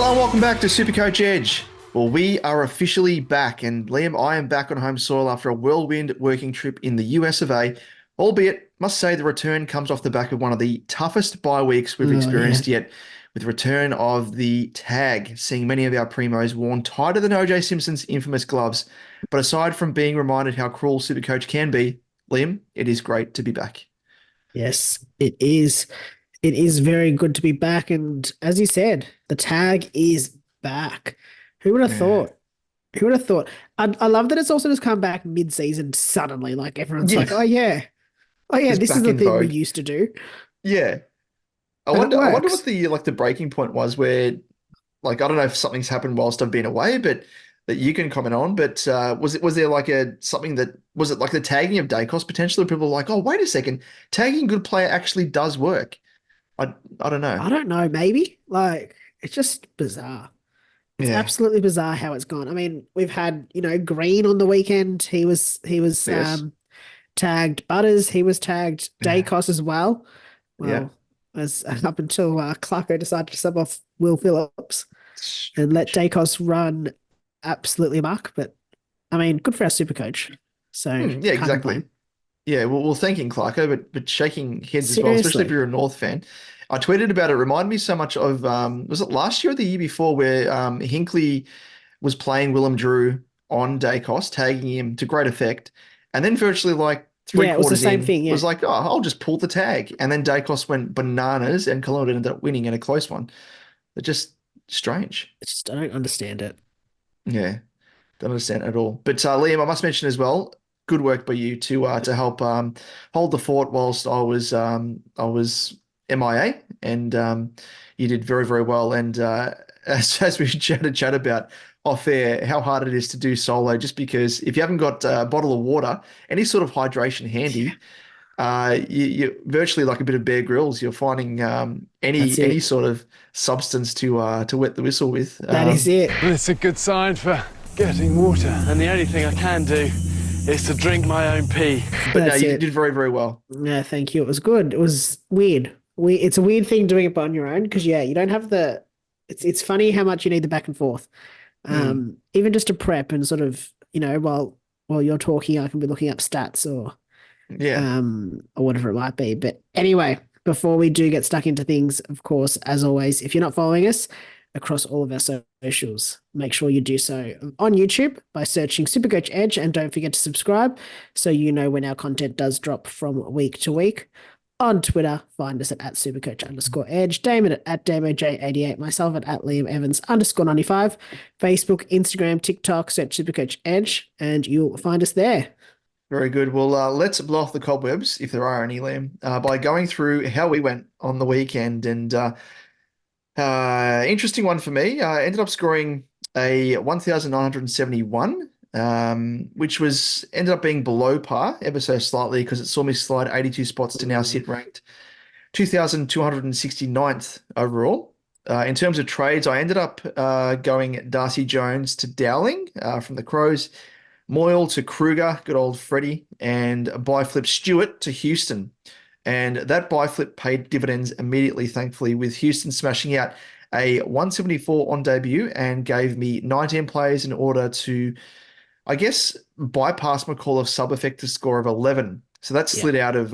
Hello and welcome back to SuperCoach Edge. Well, we are officially back, and Liam, I am back on home soil after a whirlwind working trip in the US of A, albeit, must say the return comes off the back of one of the toughest bye weeks we've Oh yeah. experienced yet, with the return of the tag, seeing many of our primos worn tighter than OJ Simpson's infamous gloves. But aside from being reminded how cruel SuperCoach can be, Liam, it is great to be back. Yes, it is. It is very good to be back. And as you said, the tag is back. Who would have Yeah. thought? Who would have thought? I love that it's also just come back mid-season suddenly. Like everyone's Yeah, like, oh yeah. Oh yeah, just this is back the in thing we vogue. used to do. Yeah. I And it wonder I wonder what works. the breaking point was where, like, I don't know if something's happened whilst I've been away, but that you can comment on. But was there like a something that was it like the tagging of Dacos potentially? People were like, oh, wait a second, tagging good player actually does work. I don't know. I don't know, maybe. Like, it's just bizarre. It's Yeah. absolutely bizarre how it's gone. I mean, we've had, Green on the weekend. He was Yes. tagged. Butters, he was tagged. Yeah. Dacos as well. Yeah. Well, as up until Clarko decided to sub off Will Phillips and let Strange. Dacos run absolutely amok. But I mean, good for our super coach. So Yeah, can't exactly. complain. Yeah, well, thanking Clarko, but shaking heads as well, especially if Seriously. you're a North fan. I tweeted about it. Reminded me so much of was it last year or the year before where Hinkley was playing Willem Drew on Dacos, tagging him to great effect, and then virtually like three Yeah, it was the quarters same in thing. was Yeah. like, oh, I'll just pull the tag, and then Dacos went bananas, and Cologne ended up winning in a close one. It's just strange. I just I don't understand it. Yeah, don't understand at all. But Liam, I must mention as well, good work by you to help hold the fort whilst I was MIA, and you did very very well. And as we chat about off air, how hard it is to do solo, just because if you haven't got a bottle of water, any sort of hydration handy, you're virtually like a bit of Bear Grylls. You're finding That's any it. sort of substance to wet the whistle with. That is it. Well, it's a good sign for getting water, and the only thing I can do is to drink my own pee. But no, That's you it. did very, very well. Yeah, thank you. It was good. It was weird. It's a weird thing doing it on your own because yeah, you don't have the. It's funny how much you need the back and forth. Mm, Even just to prep and sort of while you're talking, I can be looking up stats yeah, or whatever it might be. But anyway, before we do get stuck into things, of course, as always, if you're not following us across all of our socials, make sure you do so on YouTube by searching Supercoach Edge, and don't forget to subscribe so you know when our content does drop from week to week. On Twitter, find us at supercoach_edge, Damon at DamoJ88, myself at Liam Evans_95, Facebook, Instagram, TikTok, search Supercoach Edge, and you'll find us there. very good. Well, let's blow off the cobwebs, if there are any, Liam, by going through how we went on the weekend. And interesting one for me. I ended up scoring a 1,971, which was ended up being below par ever so slightly because it saw me slide 82 spots to now sit ranked 2,269th overall. In terms of trades, I ended up going Darcy Jones to Dowling from the Crows, Moyle to Kruger, good old Freddie, and buy flip Stewart to Houston. And that buy flip paid dividends immediately, thankfully, with Houston smashing out a 174 on debut and gave me 19 players in order to, I guess, bypass McCullough's sub-effective score of 11. So that Yeah. slid out of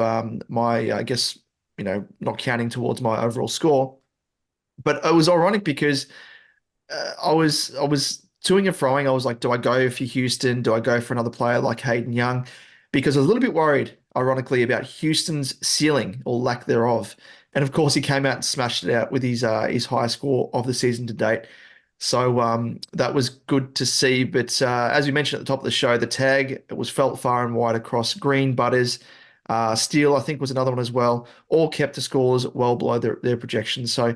my, I guess, not counting towards my overall score. But it was ironic because I was toing and froing. I was like, do I go for Houston? Do I go for another player like Hayden Young? Because I was a little bit worried, ironically, about Houston's ceiling or lack thereof. And of course, he came out and smashed it out with his highest score of the season to date. So that was good to see. But as we mentioned at the top of the show, the tag it was felt far and wide across Green, Butters, Steele, I think was another one as well. All kept the scores well below their projections. So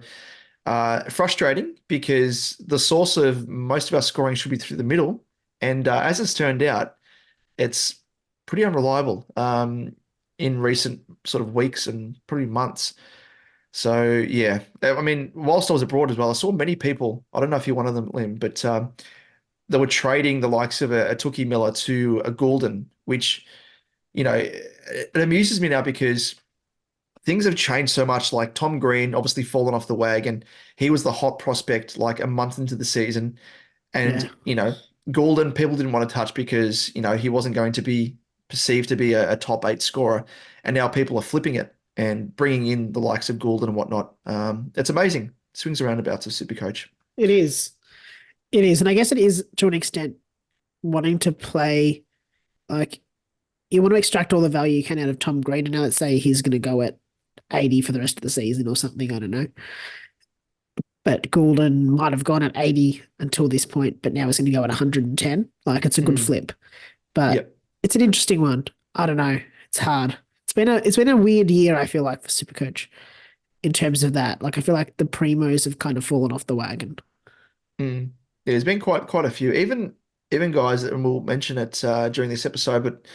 frustrating because the source of most of our scoring should be through the middle. And as it's turned out, it's pretty unreliable in recent sort of weeks and probably months. So yeah, I mean, whilst I was abroad as well, I saw many people. I don't know if you're one of them, Lim, but they were trading the likes of a Tookie Miller to a Goulden, which it amuses me now because things have changed so much. Like Tom Green obviously fallen off the wagon. He was the hot prospect like a month into the season. Yeah, And, Goulden, people didn't want to touch because, he wasn't going to be perceived to be a top 8 scorer. And now people are flipping it and bringing in the likes of Goulden and whatnot. It's amazing. Swings and roundabouts of Supercoach. it is. It is. And I guess it is to an extent wanting to play like you want to extract all the value you can out of Tom Green. And now let's say he's going to go at 80 for the rest of the season or something. I don't know. But Goulden might have gone at 80 until this point, but now it's going to go at 110. Like it's a good flip. But Yep. it's an interesting one. I don't know. It's hard. It's been a weird year, I feel like, for Supercoach in terms of that. Like I feel like the primos have kind of fallen off the wagon. Mm. Yeah, there's been quite a few. Even guys that, and we'll mention it during this episode, but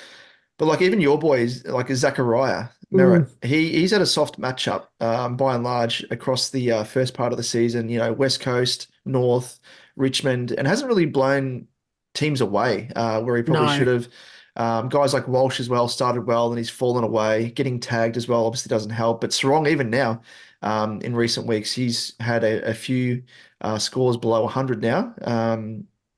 like even your boys, like Zachariah Merritt, he's had a soft matchup by and large across the first part of the season. West Coast, North, Richmond, and hasn't really blown teams away where he probably No. should have. Guys like Walsh as well started well, and he's fallen away. Getting tagged as well obviously doesn't help. But Sarong, even now, in recent weeks, he's had a few scores below 100 now.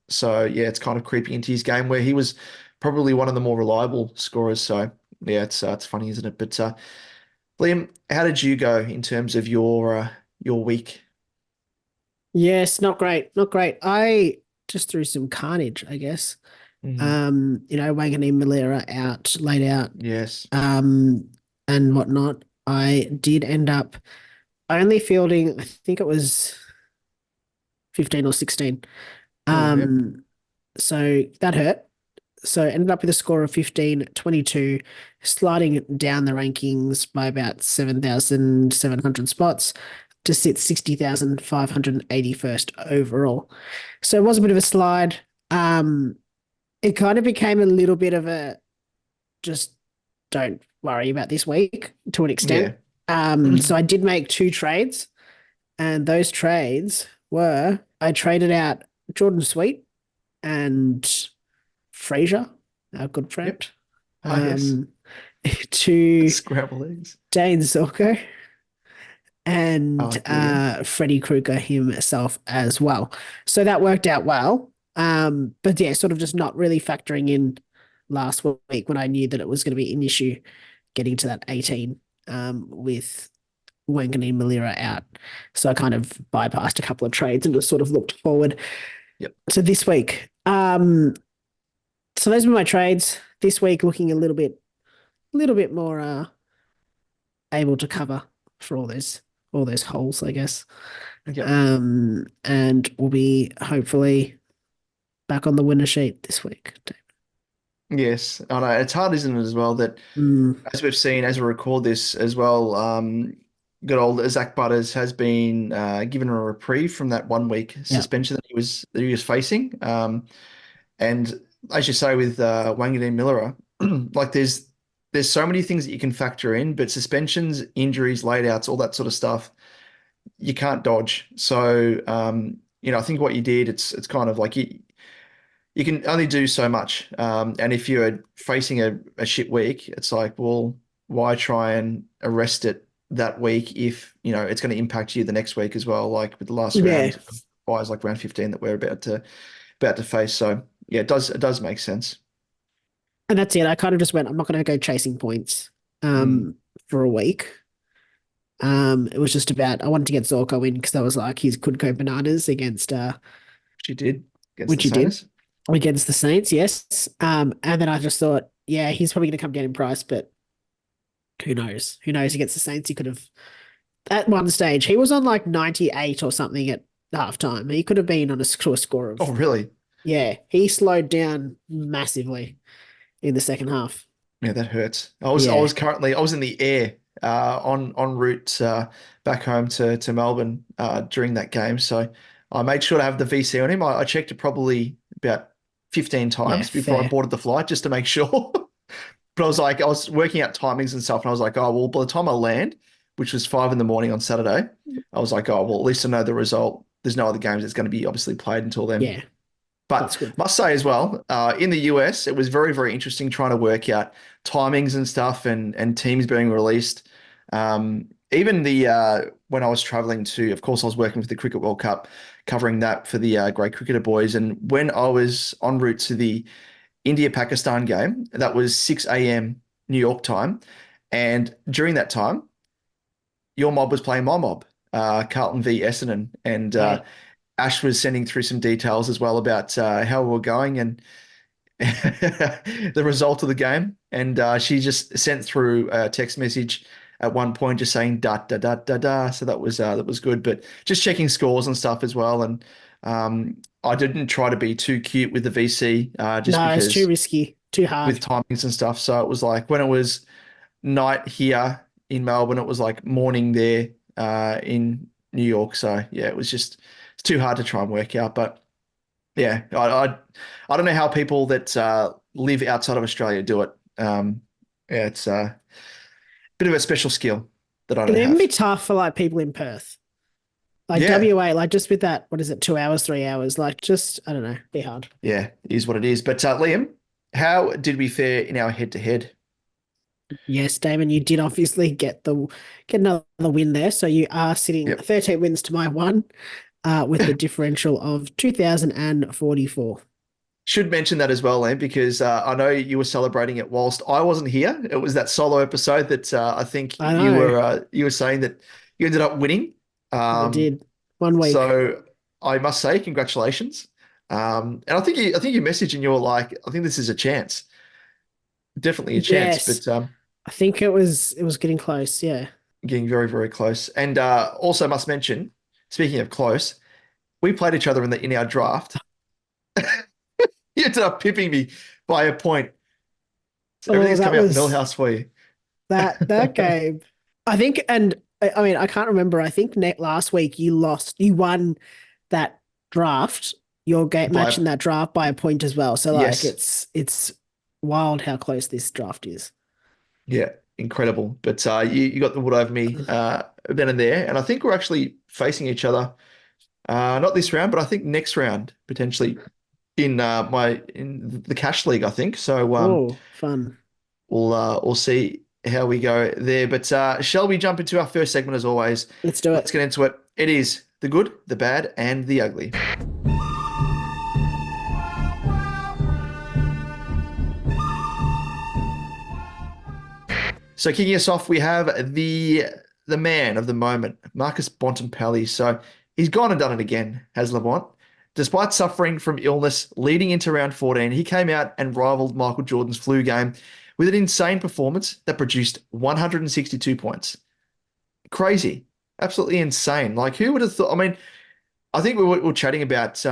So yeah, it's kind of creeping into his game where he was probably one of the more reliable scorers. So yeah, it's funny, isn't it? But Liam, how did you go in terms of your week? Yes, not great. Not great. I just threw some carnage, I guess. Wanganeen Malera out, laid out, Yes. and whatnot. I did end up only fielding, I think it was 15 or 16. Yep. So that hurt. So ended up with a score of 15-22, sliding down the rankings by about 7,700 spots to sit 60,581st overall. So it was a bit of a slide. It kind of became a little bit of a just don't worry about this week to an extent. So I did make 2 trades, and those trades were I traded out Jordan Sweet and Fraser, our good friend, Yes. to Scrambled eggs. Dane Zorko and Brilliant. Freddie Krueger himself as well. So that worked out well. But yeah, sort of just not really factoring in last week when I knew that it was going to be an issue getting to that 18 with Wanganeen Malera out. So I kind of bypassed a couple of trades and just sort of looked forward. Yep. So this week, so those were my trades this week, looking a little bit more able to cover for all those holes, I guess. Yep. And we'll be hopefully back on the winner sheet this week. Yes, I know it's hard, isn't it, as well, that as we've seen as we record this as well, good old Zach Butters has been given a reprieve from that 1 week suspension that he was facing. And as you say with Wanganeen Miller, like there's so many things that you can factor in, but suspensions, injuries, laid-outs, all that sort of stuff, you can't dodge. So I think what you did, it's kind of like you can only do so much. And if you're facing a shit week, it's like, well, why try and arrest it that week if, it's going to impact you the next week as well, like with the last round, buys like round 15 that we're about to face. So yeah, it does make sense. And that's it. I kind of just went, I'm not going to go chasing points for a week. It was just about, I wanted to get Zorko in because I was like, he could go bananas against Which he did. Which he did. Against the Saints, yes. And then I just thought, yeah, he's probably going to come down in price, but who knows? Who knows? Against the Saints, he could have, at one stage, he was on like 98 or something at halftime. He could have been on a score of. Oh, really? Yeah, he slowed down massively in the second half. Yeah, that hurts. I was in the air en route back home to Melbourne during that game. So I made sure to have the VC on him. I checked it probably about 15 times before I boarded the flight just to make sure. But I was working out timings and stuff, and I was like, oh, well, by the time I land, which was 5 a.m. on Saturday, I was like, oh, well, at least I know the result. There's no other games that's going to be obviously played until then. Yeah. But must say as well, in the US, it was very, very interesting trying to work out timings and stuff and teams being released. Even when I was traveling to, of course, I was working with the Cricket World Cup, covering that for the Great Cricketer Boys. And when I was en route to the India-Pakistan game, that was 6 a.m. New York time. And during that time, your mob was playing my mob, Carlton v Essendon. And Right. Ash was sending through some details as well about how we were going and the result of the game. And she just sent through a text message at one point just saying da da da da da. So that was good. But just checking scores and stuff as well. And I didn't try to be too cute with the VC just No, it's too because risky, too with hard. timings and stuff. So it was like when it was night here in Melbourne, it was like morning there in New York. So yeah, it's too hard to try and work out. But yeah, I don't know how people that live outside of Australia do it. Yeah, it's a bit of a special skill that I don't It'd even be have. tough for like people in Perth. Like Yeah, WA, like just with that, what is it, 2 hours, 3 hours? Like just, I don't know, be hard. yeah, it is what it is. But Liam, how did we fare in our head-to-head? Yes, Damon, you did obviously get another win there. So you are sitting Yep. 13 wins to my one, with the differential of 2,044. Should mention that as well, Liam, because I know you were celebrating it whilst I wasn't here. It was that solo episode that I think I know, you were saying that you ended up winning. I Um, did 1 week. So I must say, congratulations. And I think you messaged and you were like, I think this is a chance, definitely a chance, Yes, but I think it was getting close. Yeah. getting very, very close. And also must mention, speaking of close, we played each other in our draft. You ended up pipping me by a point. So Oh, everything's that coming out was millhouse for you. that game. I think, and I mean, I can't remember. I think last week you won that draft, your game match By in that draft by a point as well. So like yes, it's wild how close this draft is. yeah, incredible. But you got the wood over me then and there, and I think we're actually facing each other. Not this round, but I think next round potentially in the cash league. I think so. Oh, fun. We'll see how we go there. But shall we jump into our first segment as always? Let's do Let's it. get into it. It is the good, the bad, and the ugly. So kicking us off, we have the man of the moment, Marcus Bontempelli. So he's gone and done it again, has Lamont. Despite suffering from illness leading into round 14, he came out and rivaled Michael Jordan's flu game with an insane performance that produced 162 points. Crazy. Absolutely insane. Like who would have thought? I mean, I think we were chatting about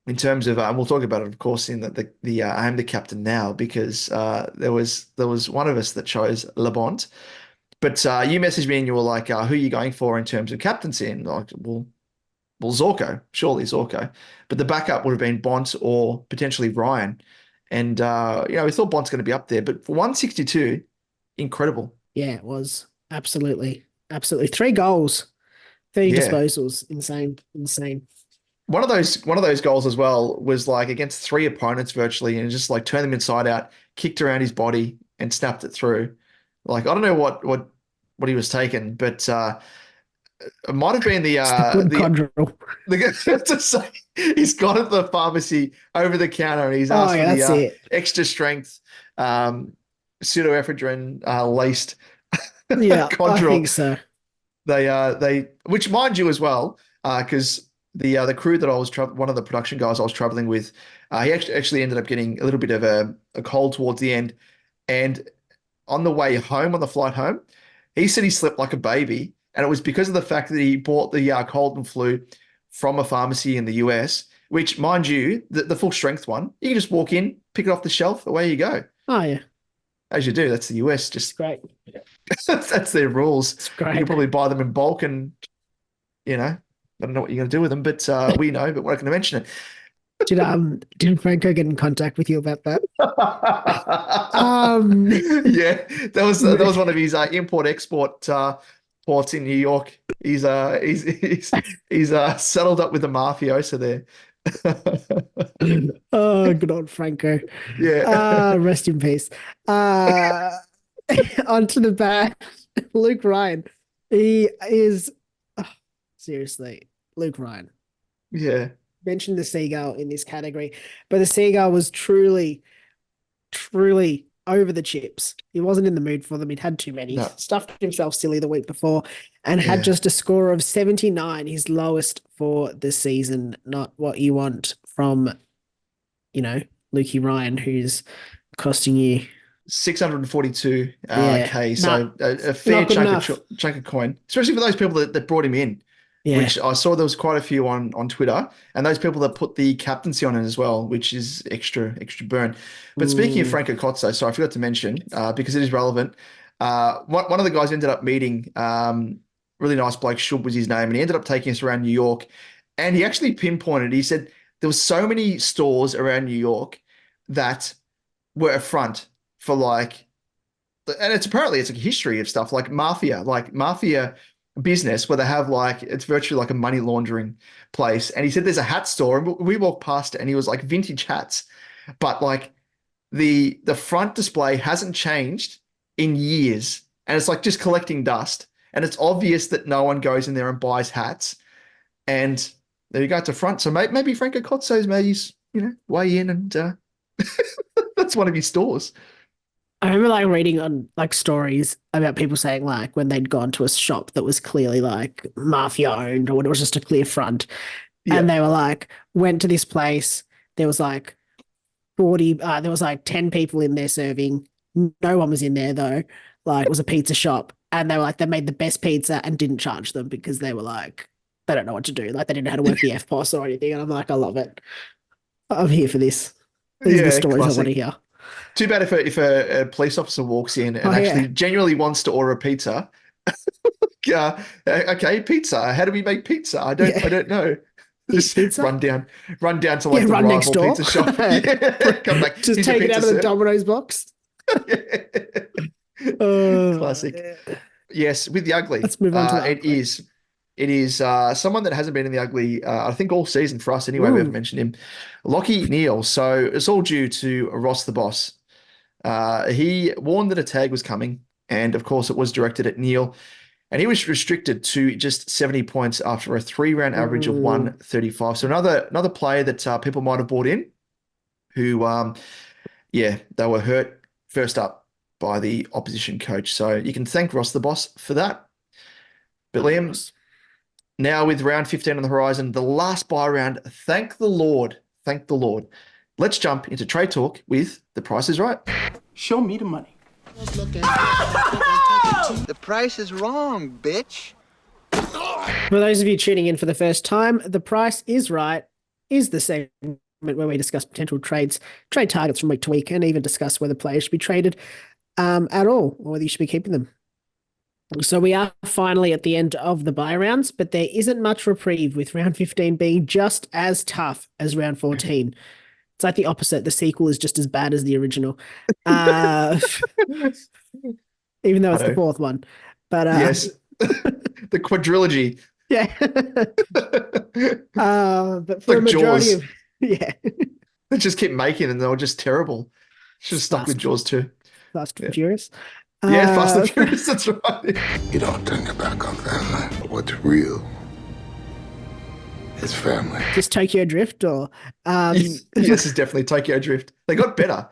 in terms of and we'll talk about it, of course, in the I'm the captain now because there was one of us that chose Labont. But you messaged me and you were like, who are you going for in terms of captaincy? And like, well, Zorko, surely Zorko. But the backup would have been Bont or potentially Ryan. And we thought Bont's going to be up there, but for 162, incredible. Yeah, it was absolutely, absolutely 3 goals, 30 Yeah. disposals. Insane, insane. One of those goals as well was like against three opponents virtually and just like turned them inside out, kicked around his body and snapped it through. Like I don't know what he was taking, but it might have been the It's the good Condrel. to say he's gone at the pharmacy over the counter and he's Oh asked for yeah, the that's it. extra strength pseudoephedrine laced Yeah, I Condrel. think so. They which mind you as well, because the crew that I was one of the production guys I was traveling with, he actually ended up getting a little bit of a cold towards the end, and on the way home, on the flight home, he said he slept like a baby, and it was because of the fact that he bought the cold and flu from a pharmacy in the US, which, mind you, the full strength one, you can just walk in, pick it off the shelf, away you go, Oh yeah, as you do. That's the US, it's just great. that's their rules. It's You can great. probably buy them in bulk and I don't know what you're going to do with them, but we know, but we're not going to mention Did Franco get in contact with you about that? it. Um, Yeah, that was one of his import export ports in New York. He's settled up with the mafiosa there. oh, good old Franco. Yeah. Rest in peace. Uh, on to the bad. Luke Ryan. He is seriously Luke Ryan. Yeah. Mentioned the seagull in this category, but the seagull was truly, truly over the chips. He wasn't in the mood for them. He'd had too many. No. Stuffed himself silly the week before and had Yeah. just a score of 79, his lowest for the season. Not what you want from, Lukey Ryan, who's costing you 642 Yeah. K. Nah, So a fair not good enough. chunk of coin, especially for those people that brought him in, Yeah. which I saw there was quite a few on Twitter, and those people that put the captaincy on it as well, which is extra burn. But speaking of Franco Cozzo, so I forgot to mention, because it is relevant, one of the guys ended up meeting, really nice bloke, Shub was his name, and he ended up taking us around New York, and he actually pinpointed, he said there was so many stores around New York that were a front for like, and it's apparently it's a history of stuff like mafia business where they have like, it's virtually like a money laundering place. And he said there's a hat store, and we walked past it, and he was like vintage hats, but like the front display hasn't changed in years, and it's like just collecting dust. And it's obvious that no one goes in there and buys hats. And there you go, it's a front. So maybe Franco Cozzo's made his, way in, and that's one of his stores. I remember like reading on like stories about people saying like when they'd gone to a shop that was clearly like mafia owned or it was just a clear front. Yeah. And they were like, went to this place. There was like 10 people in there serving. No one was in there though. Like it was a pizza shop. And they were like, they made the best pizza and didn't charge them because they were like, they don't know what to do. Like they didn't know how to work the FPOS or anything. And I'm like, I love it. I'm here for this. These are the stories I want to classic. hear. Too bad if a police officer walks in and actually genuinely wants to order a pizza. Okay, pizza. How do we make pizza? I don't know. Just pizza? run down to like the run next rival door. pizza shop. Yeah, come back. Just Here's your take it out pizza, of the sir. Domino's box. Classic. Yes, with the ugly. Let's move on to the ugly. It is someone that hasn't been in the ugly, I think all season for us anyway. We haven't mentioned him. Lockie Neal. So it's all due to Ross the Boss. He warned that a tag was coming, and of course it was directed at Neal, and he was restricted to just 70 points after a 3-round average of 135. So another player that people might have bought in, who they were hurt first up by the opposition coach. So you can thank Ross the Boss for that. But Liam, now with round 15 on the horizon, the last buy round, thank the Lord. Let's jump into trade talk with The Price is Right. Show me the money. The price is wrong, bitch. For those of you tuning in for the first time, The Price is Right is the segment where we discuss potential trade targets from week to week, and even discuss whether players should be traded at all, or whether you should be keeping them. So we are finally at the end of the buy rounds, but there isn't much reprieve, with round 15 being just as tough as round 14. It's like the opposite. The sequel is just as bad as the original. Even though it's the fourth one. But yes. The quadrilogy. Yeah. But for like a majority Jaws. of They just keep making and they were just terrible. Should have stuck with Jaws too. Fast and Furious. Yeah, Fast and Furious, that's right. You don't turn your back on family. What's real is family. Just Tokyo Drift or Yes, this is definitely Tokyo Drift. They got better.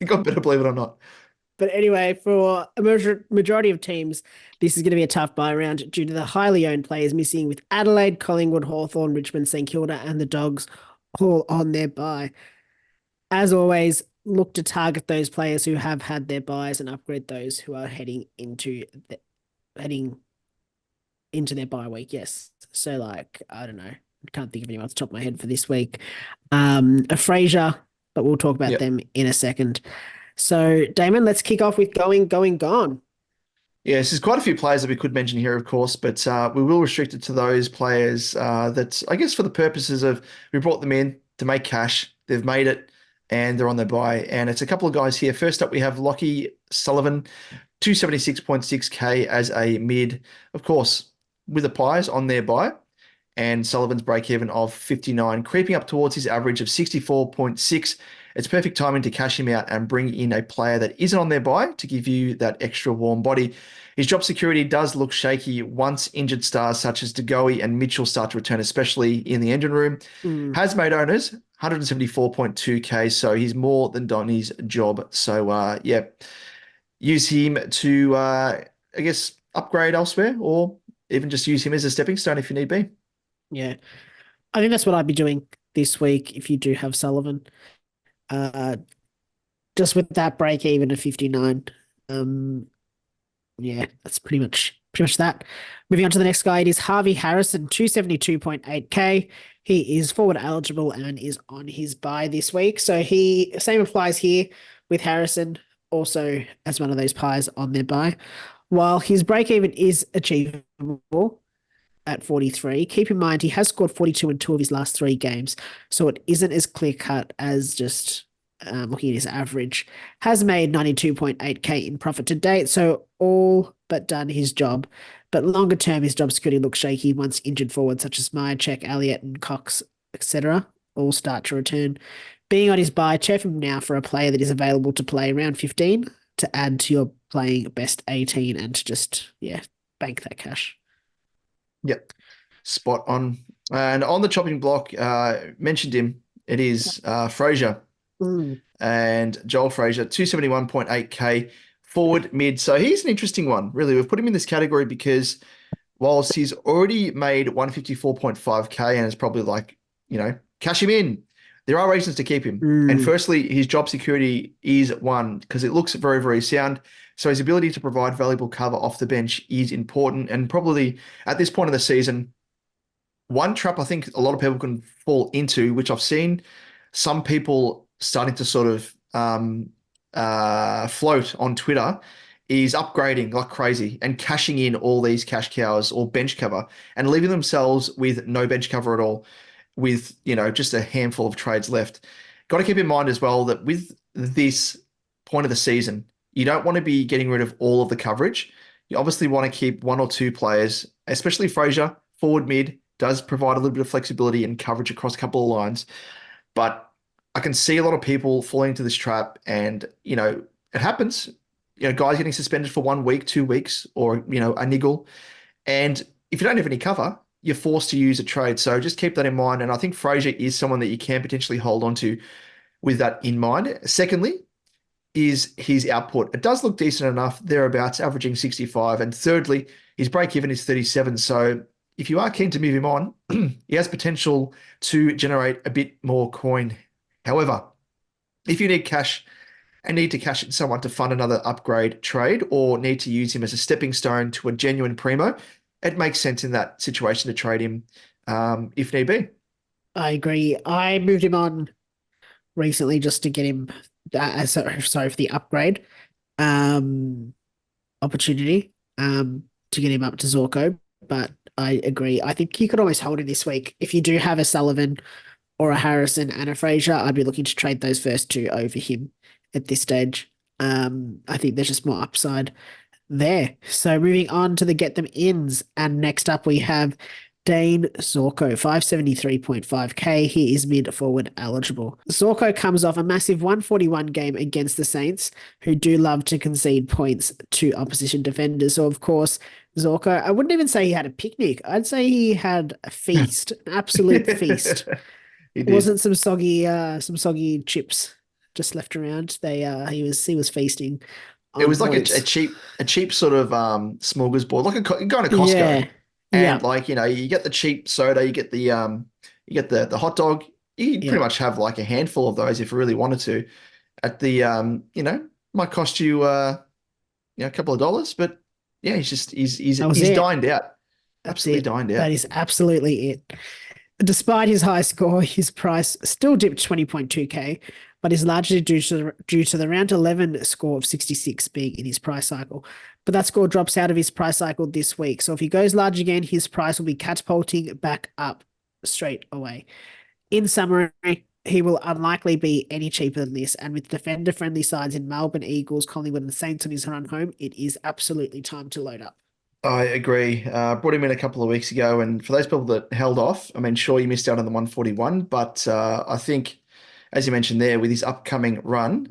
Believe it or not. But anyway, for a majority of teams, this is going to be a tough buy round due to the highly owned players missing, with Adelaide, Collingwood, Hawthorn, Richmond, St Kilda, and the Dogs all on their buy. As always, look to target those players who have had their buys and upgrade those who are heading into their bye week. Yes. So like, I don't know. I can't think of anyone off the top of my head for this week. A Fraser, but we'll talk about them in a second. So, Damon, let's kick off with going, gone. Yes, there's quite a few players that we could mention here, of course, but we will restrict it to those players that, I guess, for the purposes of, we brought them in to make cash. They've made it and they're on their buy. And it's a couple of guys here. First up, we have Lockie Sullivan, 276.6K as a mid, of course, with the Pies on their buy. And Sullivan's break even of 59, creeping up towards his average of 64.6. it's perfect timing to cash him out and bring in a player that isn't on their bye to give you that extra warm body. His job security does look shaky once injured stars such as DeGoey and Mitchell start to return, especially in the engine room. Has made owners 174.2k, so he's more than done his job. So yeah, use him to I guess upgrade elsewhere, or even just use him as a stepping stone if you need be. Yeah. I think that's what I'd be doing this week if you do have Sullivan. Just with that break even of 59. Yeah, that's pretty much that. Moving on to the next guy, it is Harvey Harrison, 272.8k. He is forward eligible and is on his bye this week. So same applies here with Harrison, also as one of those pies on their bye. While his break even is achievable at 43, keep in mind he has scored 42 in 2 of his last 3 games, so it isn't as clear cut as just looking at his average. Has made 92.8k in profit to date, so all but done his job. But longer term, his job security looks shaky once injured forwards such as Myercheck, Elliott, and Cox, etc., all start to return. Being on his bye, check him now for a player that is available to play around 15 to add to your playing best 18 and to just, bank that cash. Yep, spot on. And on the chopping block, mentioned him. It is Fraser and Joel Fraser, 271.8k forward mid. So he's an interesting one, really. We've put him in this category because whilst he's already made 154.5k and it's probably like, cash him in, there are reasons to keep him. And firstly, his job security is one because it looks very, very sound. So his ability to provide valuable cover off the bench is important. And probably at this point of the season, one trap I think a lot of people can fall into, which I've seen some people starting to sort of float on Twitter, is upgrading like crazy and cashing in all these cash cows or bench cover and leaving themselves with no bench cover at all, with just a handful of trades left. Got to keep in mind as well that with this point of the season, you don't want to be getting rid of all of the coverage. You obviously want to keep 1 or 2 players, especially Fraser, forward mid, does provide a little bit of flexibility and coverage across a couple of lines. But I can see a lot of people falling into this trap and, it happens. Guys getting suspended for 1 week, 2 weeks, or, a niggle. And if you don't have any cover, you're forced to use a trade. So just keep that in mind. And I think Fraser is someone that you can potentially hold on to with that in mind. Secondly, is his output. It does look decent enough, thereabouts, averaging 65. And thirdly, his break-even is 37. So if you are keen to move him on, he has potential to generate a bit more coin. However, if you need cash and need to cash in someone to fund another upgrade trade or need to use him as a stepping stone to a genuine primo, it makes sense in that situation to trade him if need be. I agree. I moved him on recently just to get him, for the upgrade opportunity to get him up to Zorko. But I agree. I think you could almost hold him this week. If you do have a Sullivan or a Harrison and a Fraser, I'd be looking to trade those first 2 over him at this stage. I think there's just more upside there. So moving on to the get them ins, and next up we have Dane Zorko, 573.5k. He is mid forward eligible. Zorko comes off a massive 141 game against the Saints, who do love to concede points to opposition defenders. So of course, Zorko, I wouldn't even say he had a picnic. I'd say he had a feast, an absolute feast. It wasn't some soggy chips just left around. He was feasting. It was like a cheap sort of smorgasbord, like going to Costco. Yeah. And you get the cheap soda, you get the hot dog. You pretty much have like a handful of those if you really wanted to. At the might cost you a couple of dollars, but yeah, he's dined out. Absolutely dined out. That is absolutely it. Despite his high score, his price still dipped 20.2k, but is largely due to the round 11 score of 66 being in his price cycle. But that score drops out of his price cycle this week. So if he goes large again, his price will be catapulting back up straight away. In summary, he will unlikely be any cheaper than this. And with defender-friendly sides in Melbourne, Eagles, Collingwood and Saints on his run home, it is absolutely time to load up. I agree. Brought him in a couple of weeks ago, and for those people that held off, I mean, sure, you missed out on the 141, but I think as you mentioned there, with his upcoming run,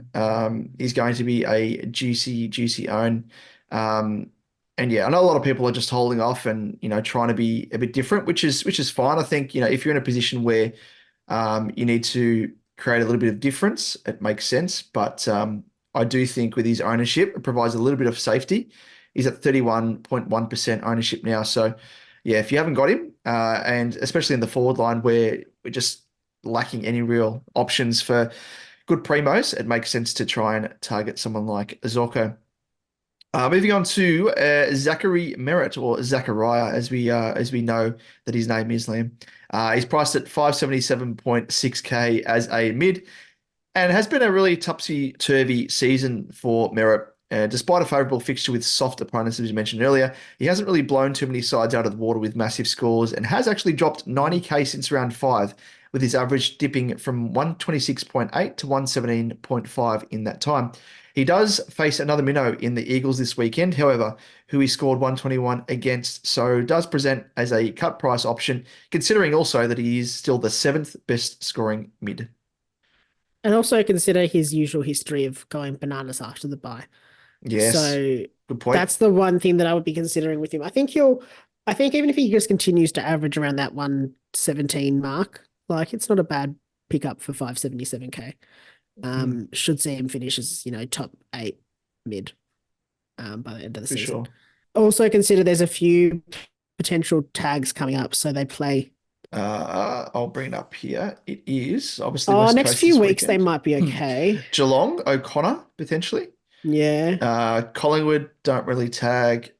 he's going to be a juicy own. And yeah, I know a lot of people are just holding off and trying to be a bit different, which is fine. I think if you're in a position where you need to create a little bit of difference, it makes sense. But I do think with his ownership, it provides a little bit of safety. He's at 31.1% ownership now. So yeah, if you haven't got him, and especially in the forward line where we're just lacking any real options for good primos, it makes sense to try and target someone like Zorko. Moving on to Zachary Merritt, or Zachariah, as we know that his name is, Liam. He's priced at 577.6K as a mid, and has been a really topsy-turvy season for Merritt. Despite a favourable fixture with soft opponents, as you mentioned earlier, he hasn't really blown too many sides out of the water with massive scores, and has actually dropped 90K since round 5, with his average dipping from 126.8 to 117.5 in that time. He does face another minnow in the Eagles this weekend, however, who he scored 121 against, so does present as a cut price option, considering also that he is still the 7th best scoring mid. And also consider his usual history of going bananas after the bye. Yes, So good point. that's the one thing that I would be considering with him. I think even if he just continues to average around that 117 mark, like it's not a bad pickup for 577K. Should see him finish as, top 8 mid by the end of the season. Sure. Also consider there's a few potential tags coming up. So they play. I'll bring it up here. It is obviously next few weeks they might be okay. Geelong, O'Connor, potentially. Yeah. Collingwood don't really tag.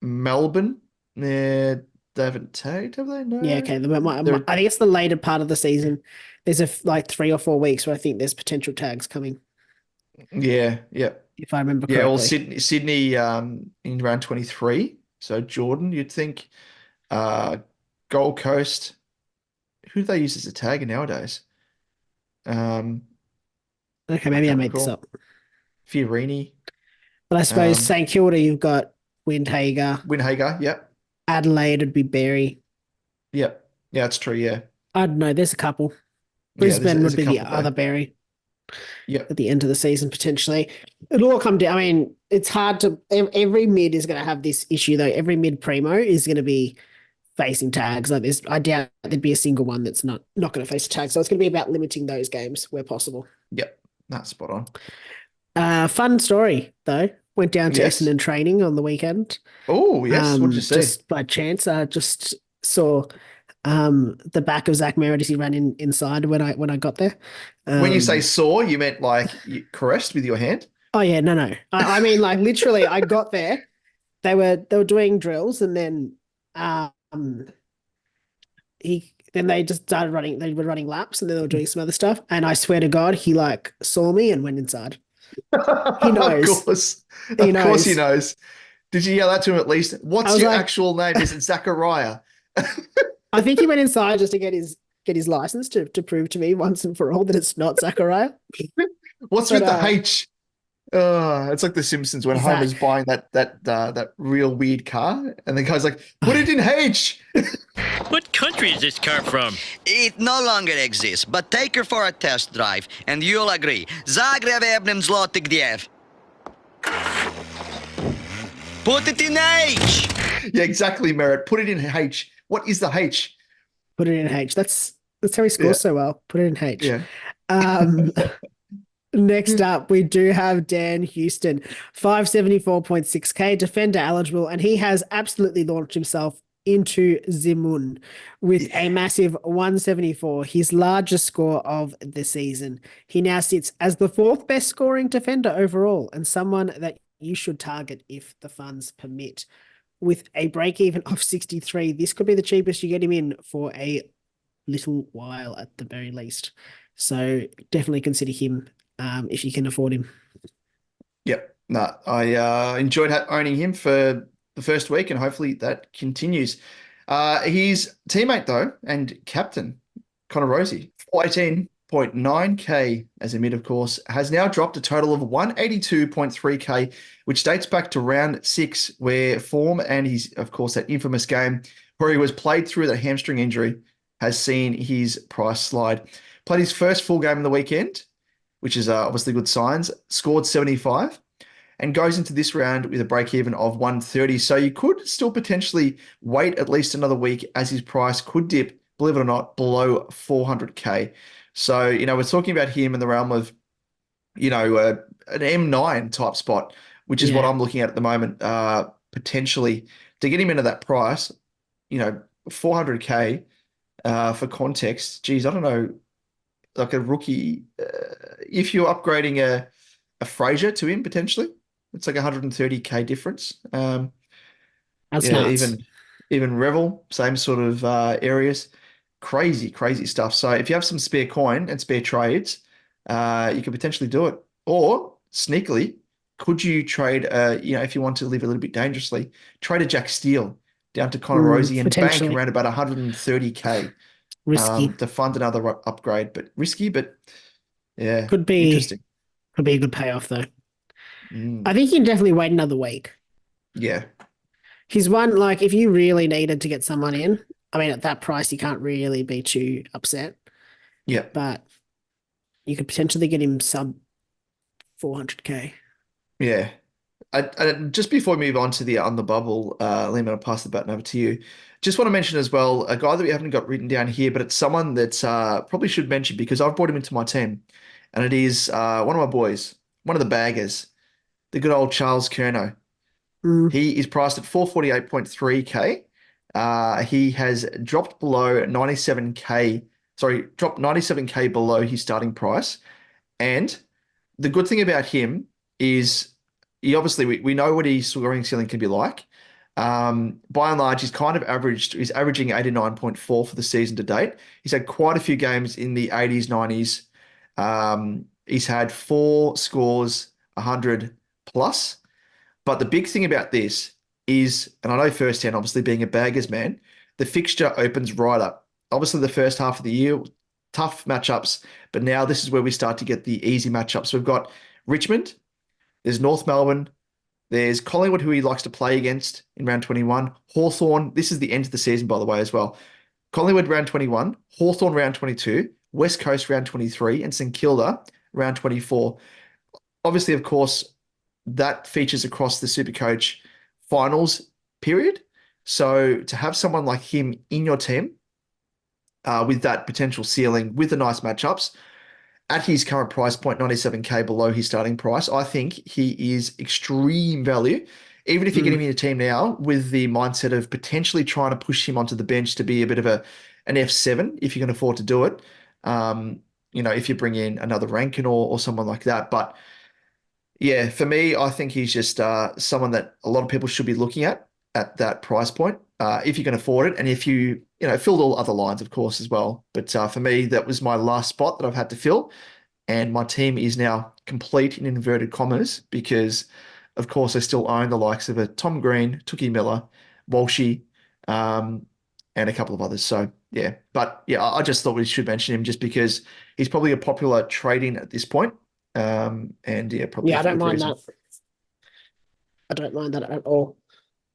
Melbourne, they haven't tagged, have they? No. Yeah, okay. I think it's the later part of the season. There's 3 or 4 weeks where I think there's potential tags coming. Yeah. If I remember correctly. Yeah, well, Sydney in round 23. So Jordan, you'd think. Gold Coast. Who do they use as a tagger nowadays? Okay, maybe I made this up. Fiorini. But I suppose St Kilda, you've got Windhager, yep. Adelaide would be Berry. Yep. Yeah, that's true, yeah. I don't know, there's a couple. Brisbane there's would be the couple other Berry. Yep. At the end of the season, potentially. It'll all come down. I mean, it's hard to... Every mid is going to have this issue, though. Every mid primo is going to be facing tags like this. I doubt there'd be a single one that's not going to face a tag. So it's going to be about limiting those games where possible. Yep, that's spot on. Fun story, though. Went down to Essendon training on the weekend. Oh, yes. What did you see? Just by chance, I just saw the back of Zach Merritt as he ran inside when I got there. When you say saw, you meant like you caressed with your hand? Oh yeah, no. I mean, like literally, I got there. They were doing drills, and then they just started running. They were running laps, and then they were doing some other stuff. And I swear to God, he like saw me and went inside. He knows. Of course. Of course he knows. Did you yell that to him at least? What's your actual name? Is it Zachariah? I think he went inside just to get his license to prove to me once and for all that it's not Zachariah. What's with the H? It's like The Simpsons when Homer's buying that real weird car, and the guy's like, "Put it in H." What country is this car from? It no longer exists, but take her for a test drive, and you'll agree. Zagreb Ebnem Zlotygdiev. Put it in H. Yeah, exactly, Merritt. Put it in H. What is the H? Put it in H. That's how he scores so well. Put it in H. Yeah. Next up, we do have Dan Houston, 574.6K, defender eligible, and he has absolutely launched himself into Zimun with a massive 174, his largest score of the season. He now sits as the 4th best scoring defender overall, and someone that you should target if the funds permit. With a break-even of 63, this could be the cheapest you get him in for a little while at the very least. So definitely consider him if you can afford him. Yep. No, I enjoyed owning him for the first week, and hopefully that continues. His teammate, though, and captain, Connor Rosie, 418.9K as a mid, of course, has now dropped a total of 182.3K, which dates back to round 6, where form and his, of course, that infamous game where he was played through that hamstring injury has seen his price slide. Played his first full game in the weekend, which is obviously good signs. Scored 75 and goes into this round with a break even of 130. So you could still potentially wait at least another week as his price could dip, believe it or not, below 400K. So, we're talking about him in the realm of, an M9 type spot, which is what I'm looking at the moment, potentially to get him into that price, 400K, for context. Geez, I don't know, like a rookie, if you're upgrading a Fraser to him potentially, it's like 130K difference. That's Yeah, nuts. even Revel, same sort of areas. Crazy, crazy stuff. So if you have some spare coin and spare trades, you could potentially do it. Or sneakily, could you trade, if you want to live a little bit dangerously, trade a Jack Steele down to Connor Rosie and bank Potentially around about 130K risky. to fund another upgrade, but risky, but yeah, Could be interesting. could be a good payoff though. Mm, I think you can definitely wait another week. yeah, He's one, like, if you really needed to get someone in, I mean, at that price, you can't really be too upset, yeah. but you could potentially get him sub 400K. Yeah. Just before we move on to the on the bubble, Liam, I'll pass the baton over to you. Just want to mention as well a guy that we haven't got written down here, but it's someone that probably should mention because I've brought him into my team, and it is one of my boys, one of the baggers, the good old Charles Curnow. Mm. He is priced at 448.3K. He has dropped below 97K. Sorry, dropped 97K below his starting price, and the good thing about him is he obviously we know what his scoring ceiling can be like. By and large, he's averaging 89.4 for the season to date. He's had quite a few games in the 80s, 90s. He's had 4 scores, 100 plus. But the big thing about this is, and I know firsthand, obviously being a baggers man, the fixture opens right up. Obviously, the first half of the year, tough matchups, but now this is where we start to get the easy matchups. So we've got Richmond, there's North Melbourne, there's Collingwood, who he likes to play against in round 21, Hawthorn. This is the end of the season, by the way, as well. Collingwood round 21, Hawthorn round 22, West Coast round 23, and St Kilda round 24. Obviously, of course, that features across the SuperCoach finals period. So to have someone like him in your team with that potential ceiling, with the nice matchups, at his current price point, 97K below his starting price, I think he is extreme value. Even if you get him in your team now with the mindset of potentially trying to push him onto the bench to be a bit of an F7, if you can afford to do it, if you bring in another Rankin or someone like that. But yeah, for me, I think he's just someone that a lot of people should be looking at that price point, if you can afford it, and if you filled all other lines, of course, as well. But for me, that was my last spot that I've had to fill, and my team is now complete in inverted commas because, of course, I still own the likes of a Tom Green, Tookie Miller, Walshy, and a couple of others. So yeah, but yeah, I just thought we should mention him just because he's probably a popular trade-in at this point. And yeah, probably I for don't good mind reason. that. I don't mind that at all.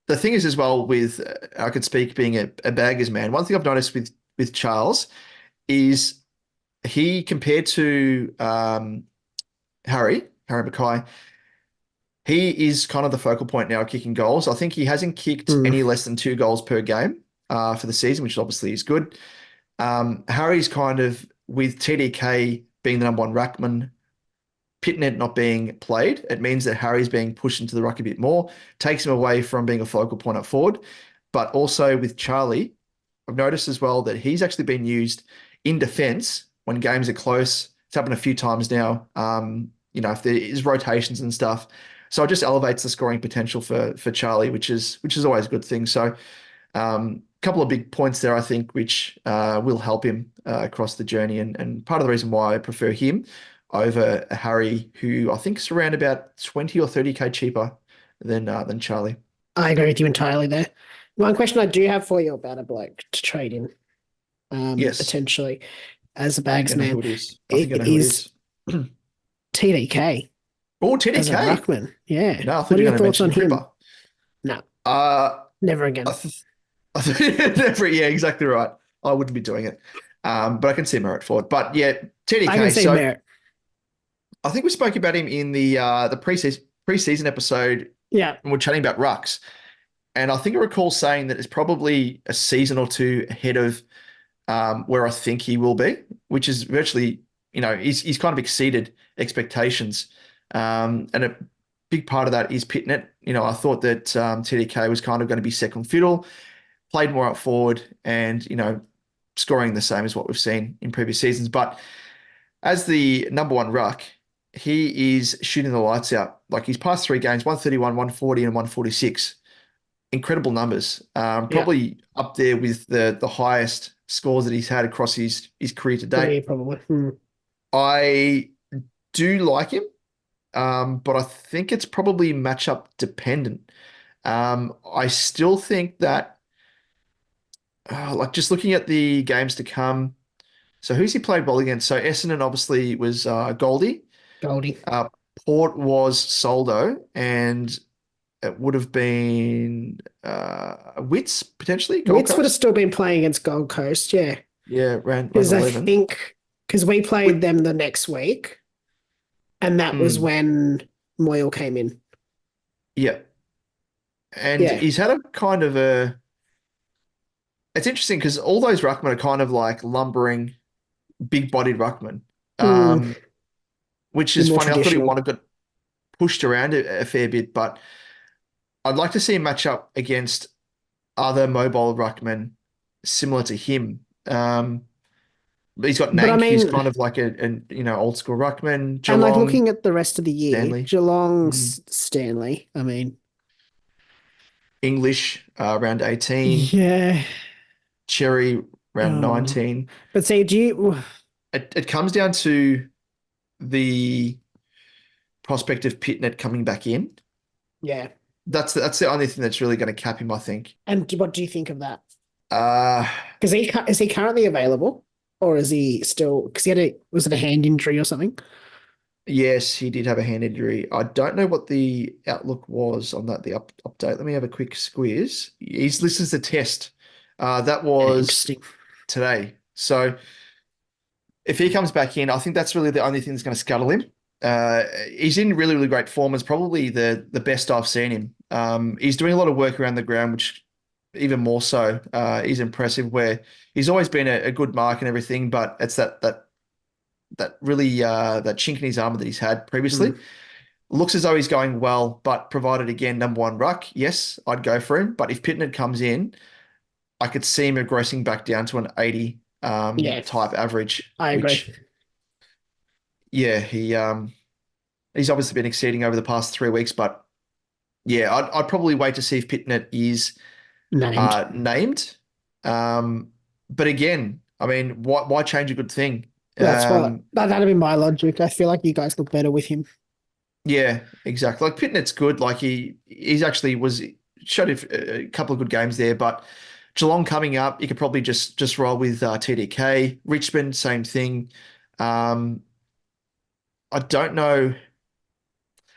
The thing is as well with I could speak being a baggers man. One thing I've noticed with Charles is he compared to Harry Mackay, he is kind of the focal point now kicking goals. I think he hasn't kicked any less than 2 goals per game for the season, which obviously is good. Harry's kind of with TDK being the number 1 ruckman, Pitnet not being played, it means that Harry's being pushed into the ruck a bit more, takes him away from being a focal point up forward. But also with Charlie, I've noticed as well that he's actually been used in defence when games are close. It's happened a few times now, if there is rotations and stuff. So it just elevates the scoring potential for Charlie, which is always a good thing. So a couple of big points there, I think, which will help him across the journey. And part of the reason why I prefer him over Harry, who I think is around about 20 or 30K cheaper than Charlie. I agree with you entirely there. One question I do have for you about a bloke to trade in, Yes. potentially as a bags I know man, who it is. I think I know who it is. TDK Oh, as a TDK. ruckman. Yeah. No, I What thought are you your were going thoughts to on mention him? Cripper. No, Uh, never again. I th- never, yeah, exactly right. I wouldn't be doing it. But I can see merit for it. But yeah, TDK. I can see So merit. I think we spoke about him in the preseason episode Yeah. when we're chatting about rucks. And I think I recall saying that it's probably a season or two ahead of where I think he will be, which is virtually, he's kind of exceeded expectations. And a big part of that is Pitnet. I thought that TDK was kind of going to be second fiddle, played more up forward and, scoring the same as what we've seen in previous seasons. But as the number one ruck, he is shooting the lights out. Like he's past 3 games, 131, 140, and 146. Incredible numbers. Probably up there with the highest scores that he's had across his career to date. Yeah, probably. I do like him, but I think it's probably matchup dependent. I still think that, like just looking at the games to come, so who's he played well against? So Essendon obviously was Goldie. Goldie. Port was Soldo, and it would have been Wits potentially. Wits would have still been playing against Gold Coast, yeah. Yeah, ran Because I 11. think, because we played them the next week, and that was when Moyle came in. Yeah. And Yeah. he's had a kind of a... It's interesting because all those ruckmen are kind of like lumbering, big-bodied ruckmen, which is More funny. I thought he traditional. might have got pushed around a fair bit, but I'd like to see him match up against other mobile ruckmen similar to him. But he's got But I Nank, who's mean- kind of like an old school ruckman. And like Geelong, looking at the rest of the year, Stanley. Geelong's Stanley, I mean. English around 18, Yeah. Cherry around Oh. 19. But see, do you... It comes down to the prospect of Pitnet coming back in. Yeah. That's the only thing that's really going to cap him, I think. And what do you think of that? Uh, Because is he currently available? Or is he still... Because he had was it a hand injury or something? yes, he did have a hand injury. I don't know what the outlook was on that, the update. Let me have a quick squeeze. He's listed as a test. That was Interesting. today. So if he comes back in, I think that's really the only thing that's going to scuttle him. He's in really, really great form. It's probably the best I've seen him. He's doing a lot of work around the ground, which even more so is impressive, where he's always been a good mark and everything, but it's that really that chink in his armor that he's had previously. Looks as though he's going well, but provided again number one ruck, yes, I'd go for him. But if Pitnet comes in, I could see him regressing back down to an 80 type average. I agree. Which, yeah, he's obviously been exceeding over the past 3 weeks, but yeah, I'd probably wait to see if Pitnet is named. But again, I mean, why change a good thing? That's what that'd be my logic. I feel like you guys look better with him. Yeah, exactly. Like Pitnet's good. Like he's actually showed a couple of good games there, but Geelong coming up, you could probably just roll with TDK. Richmond, same thing. I don't know,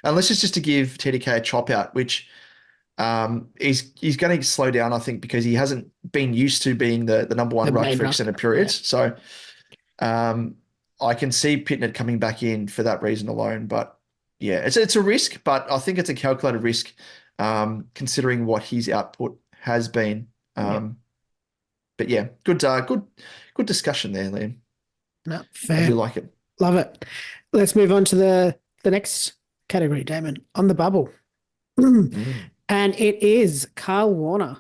unless it's just to give TDK a chop out, which he's going to slow down, I think, because he hasn't been used to being the number one The ruck main for ruck, extended periods. So I can see Pitnet coming back in for that reason alone. But yeah, it's a risk, but I think it's a calculated risk considering what his output has been. But yeah, good discussion there, Liam. No, I fair. do like it. Love it. Let's move on to the next category, Damon. On the bubble. And it is Carl Warner,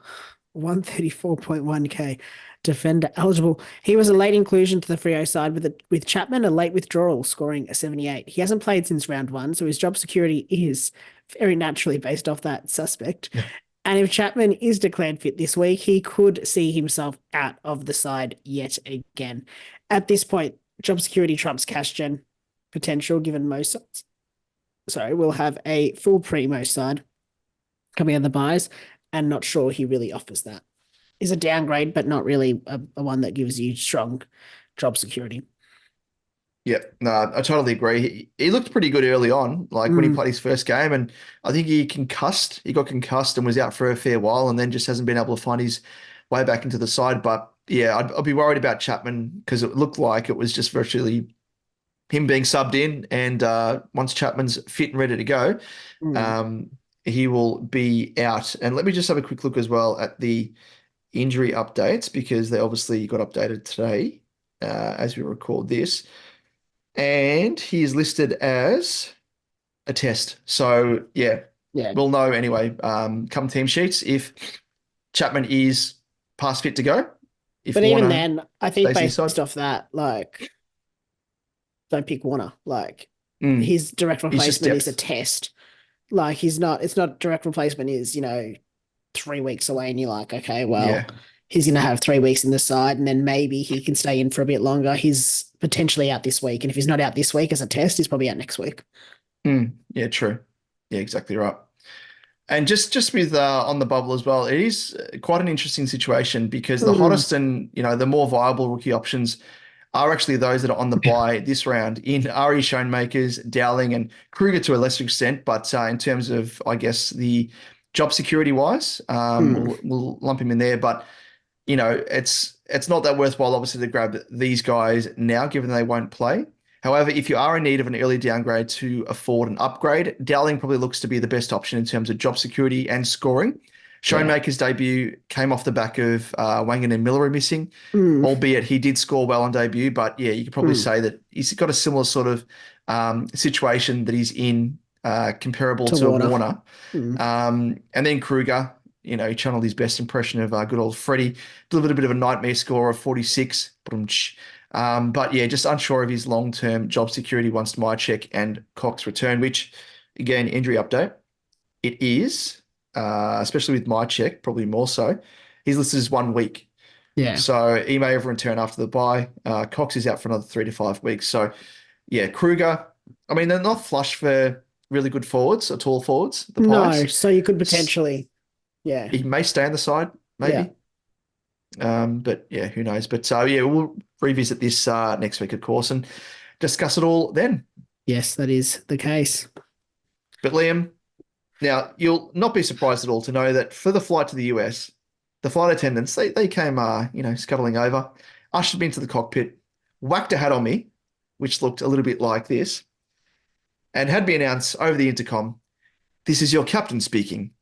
134.1k, defender eligible. He was a late inclusion to the Freo side with Chapman, a late withdrawal, scoring a 78. He hasn't played since round 1, so his job security is very naturally based off that suspect. Yeah. And if Chapman is declared fit this week, he could see himself out of the side yet again. At this point, job security trumps cash gen potential, given most sides. Sorry, we'll have a full premo side coming out of the buys, and not sure he really offers that. Is a downgrade, but not really a one that gives you strong job security. Yeah, no, I totally agree. He looked pretty good early on, like when he played his first game, and I think he got concussed and was out for a fair while, and then just hasn't been able to find his way back into the side. But yeah, I'd be worried about Chapman because it looked like it was just virtually him being subbed in, and once Chapman's fit and ready to go, um, he will be out. And let me just have a quick look as well at the injury updates because they obviously got updated today as we record this. And he is listed as a test. So yeah, we'll know anyway. Come team sheets if Chapman is past fit to go. If But Warner even then, I think stays based inside. off that, like, don't pick Warner. Like, his direct He's just replacement is a depth. test. Like, it's not direct replacement is, 3 weeks away, and you're like, okay, well, Yeah. he's going to have 3 weeks in the side, and then maybe he can stay in for a bit longer. He's potentially out this week. And if he's not out this week as a test, he's probably out next week. Yeah, true. Yeah, exactly right. And just with on the bubble as well, it is quite an interesting situation because the hottest and the more viable rookie options are actually those that are on the bye this round in Ari Schoenmakers, Dowling, and Kruger to a lesser extent. But in terms of, I guess, the job security wise, we'll lump him in there. But it's not that worthwhile, obviously, to grab these guys now, given they won't play. However, if you are in need of an early downgrade to afford an upgrade, Dowling probably looks to be the best option in terms of job security and scoring. Schoenmaker's debut came off the back of Wangan and Miller missing, albeit he did score well on debut. But yeah, you could probably say that he's got a similar sort of situation that he's in, comparable to Warner. And then Kruger, he channeled his best impression of good old Freddie, delivered a bit of a nightmare score of 46. But yeah, just unsure of his long-term job security once Mycheck and Cox return, which, again, injury update, it is, especially with Mycheck, probably more so. He's listed as 1 week. Yeah. So he may have returned after the bye. Cox is out for another 3 to 5 weeks. So yeah, Kruger, I mean, they're not flush for really good forwards or tall forwards, the Pies. No, so you could potentially, He may stay on the side, maybe. But yeah, who knows? But yeah, we'll revisit this next week, of course, and discuss it all then. Yes, that is the case. But Liam, now you'll not be surprised at all to know that for the flight to the US, the flight attendants, they came, scuttling over, ushered me into the cockpit, whacked a hat on me, which looked a little bit like this, and had me announce over the intercom, "This is your captain speaking."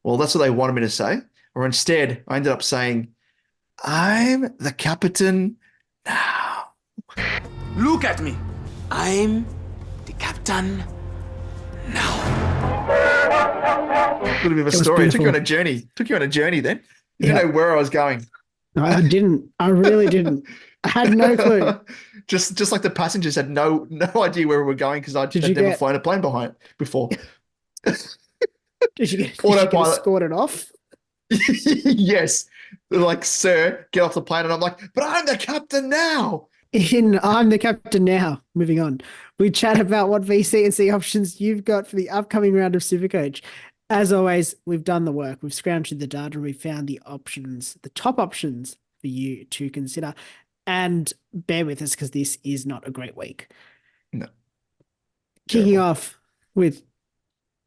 Well, that's what they wanted me to say. Or instead, I ended up saying, "I'm the captain now." Look at me. I'm the captain now. A little bit of a story. It took you on a journey. Then. You didn't know where I was going. No, I didn't. I really didn't. I had no clue. Just like the passengers had no idea where we were going because I'd never flown a plane before. Did you get Autopilot. escorted off? Yes. They're like, "Sir, get off the plane." And I'm like, "But I'm the captain now." I'm the captain now. Moving on. We chat about what VC and C options you've got for the upcoming round of Supercoach. As always, we've done the work. We've scrounged through the data and we've found the options, the top options for you to consider. And bear with us because this is not a great week. No. Kicking off with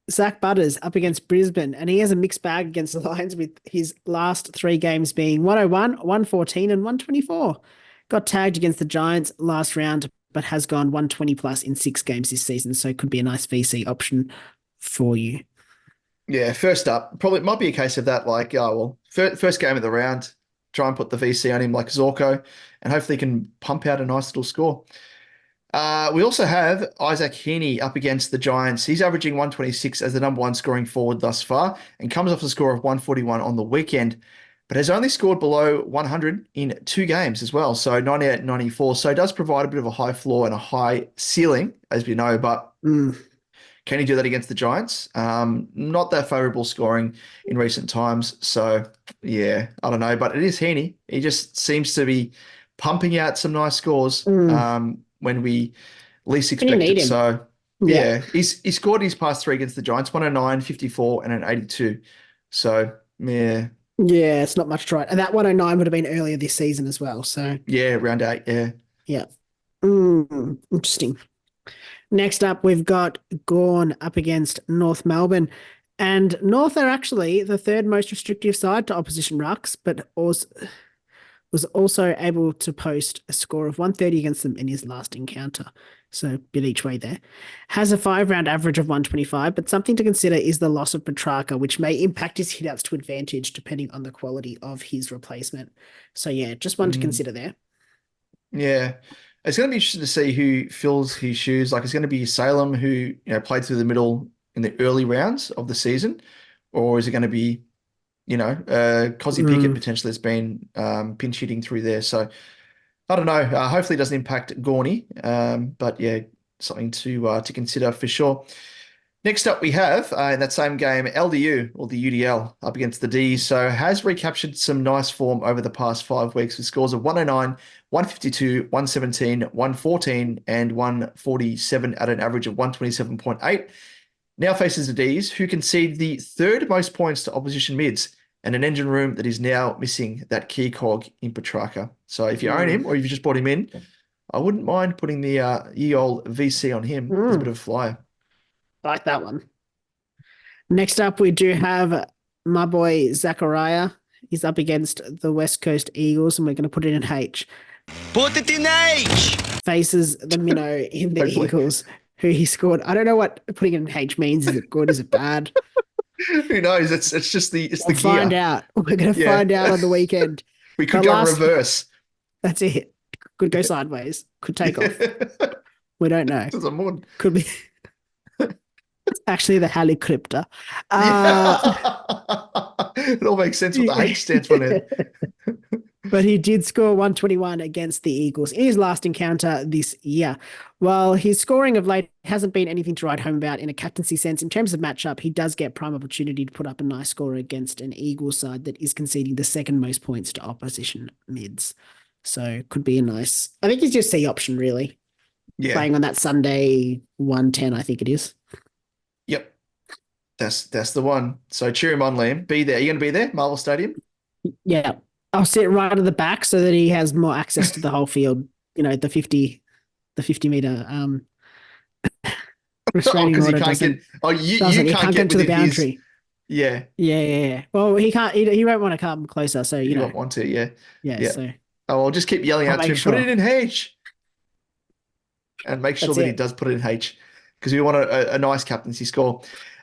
Zach Butters up against Brisbane, and he has a mixed bag against the Lions with his last 3 games being 101, 114, and 124. Got tagged against the Giants last round, but has gone 120 plus in 6 games this season, so it could be a nice VC option for you. Yeah, first up, probably might be a case of that, like, first game of the round, try and put the VC on him like Zorko, and hopefully he can pump out a nice little score. We also have Isaac Heaney up against the Giants. He's averaging 126 as the number 1 scoring forward thus far and comes off a score of 141 on the weekend, but has only scored below 100 in 2 games as well. So 98, 94. So it does provide a bit of a high floor and a high ceiling, as we know, but can he do that against the Giants? Not that favorable scoring in recent times. So yeah, I don't know, but it is Heaney. He just seems to be pumping out some nice scores. When we least expect it. So, yeah, he scored his past 3 against the Giants, 109, 54, and an 82. So, yeah. Yeah, it's not much to write. And that 109 would have been earlier this season as well. So, yeah, round 8, yeah. Yeah. Interesting. Next up, we've got Gawn up against North Melbourne. And North are actually the 3rd most restrictive side to opposition rucks, but was also able to post a score of 130 against them in his last encounter. So a bit each way there. Has a 5-round average of 125, but something to consider is the loss of Petrarca, which may impact his hitouts to advantage depending on the quality of his replacement. So yeah, just one to consider there. Yeah. It's going to be interesting to see who fills his shoes. Like, it's going to be Salem, who played through the middle in the early rounds of the season, or is it going to be Cozzy Pickett potentially has been pinch hitting through there. So I don't know. Hopefully it doesn't impact Gorney. But yeah, something to consider for sure. Next up, we have in that same game, LDU or the UDL up against the D's. So has recaptured some nice form over the past 5 weeks with scores of 109, 152, 117, 114, and 147 at an average of 127.8. Now faces the D's, who concede the 3rd most points to opposition mids, and an engine room that is now missing that key cog in Petrarca. So if you own him or if you just bought him in, I wouldn't mind putting the ye old VC on him as a bit of a flyer. I like that one. Next up, we do have my boy Zachariah. He's up against the West Coast Eagles, and we're going to put it in H. Put it in H! Faces the minnow in the Eagles, who he scored. I don't know what putting it in H means. Is it good? Is it bad? Who knows? It's just the We'll find gear. out. We're going to find out on the weekend. We could go in reverse. That's it. Could go sideways. Could take off. We don't know. Could be. It's actually the helicopter. It all makes sense what the H stands for now. But he did score 121 against the Eagles in his last encounter this year. While his scoring of late hasn't been anything to write home about in a captaincy sense, in terms of matchup, he does get prime opportunity to put up a nice score against an Eagles side that is conceding the 2nd most points to opposition mids. So could be a nice, I think he's just C option really. Yeah. Playing on that Sunday 110, I think it is. Yep. That's the one. So cheer him on, Liam. Be there. Are you going to be there? Marvel Stadium? Yeah. I'll sit right at the back so that he has more access to the whole field. The 50 meter restraining order. You can't get to the boundary. Yeah. Well, he can't. He won't want to come closer. So you won't want to. Yeah. So I'll just keep yelling out to him. Put it in H, and make sure that he does put it in H, because we want a nice captaincy score.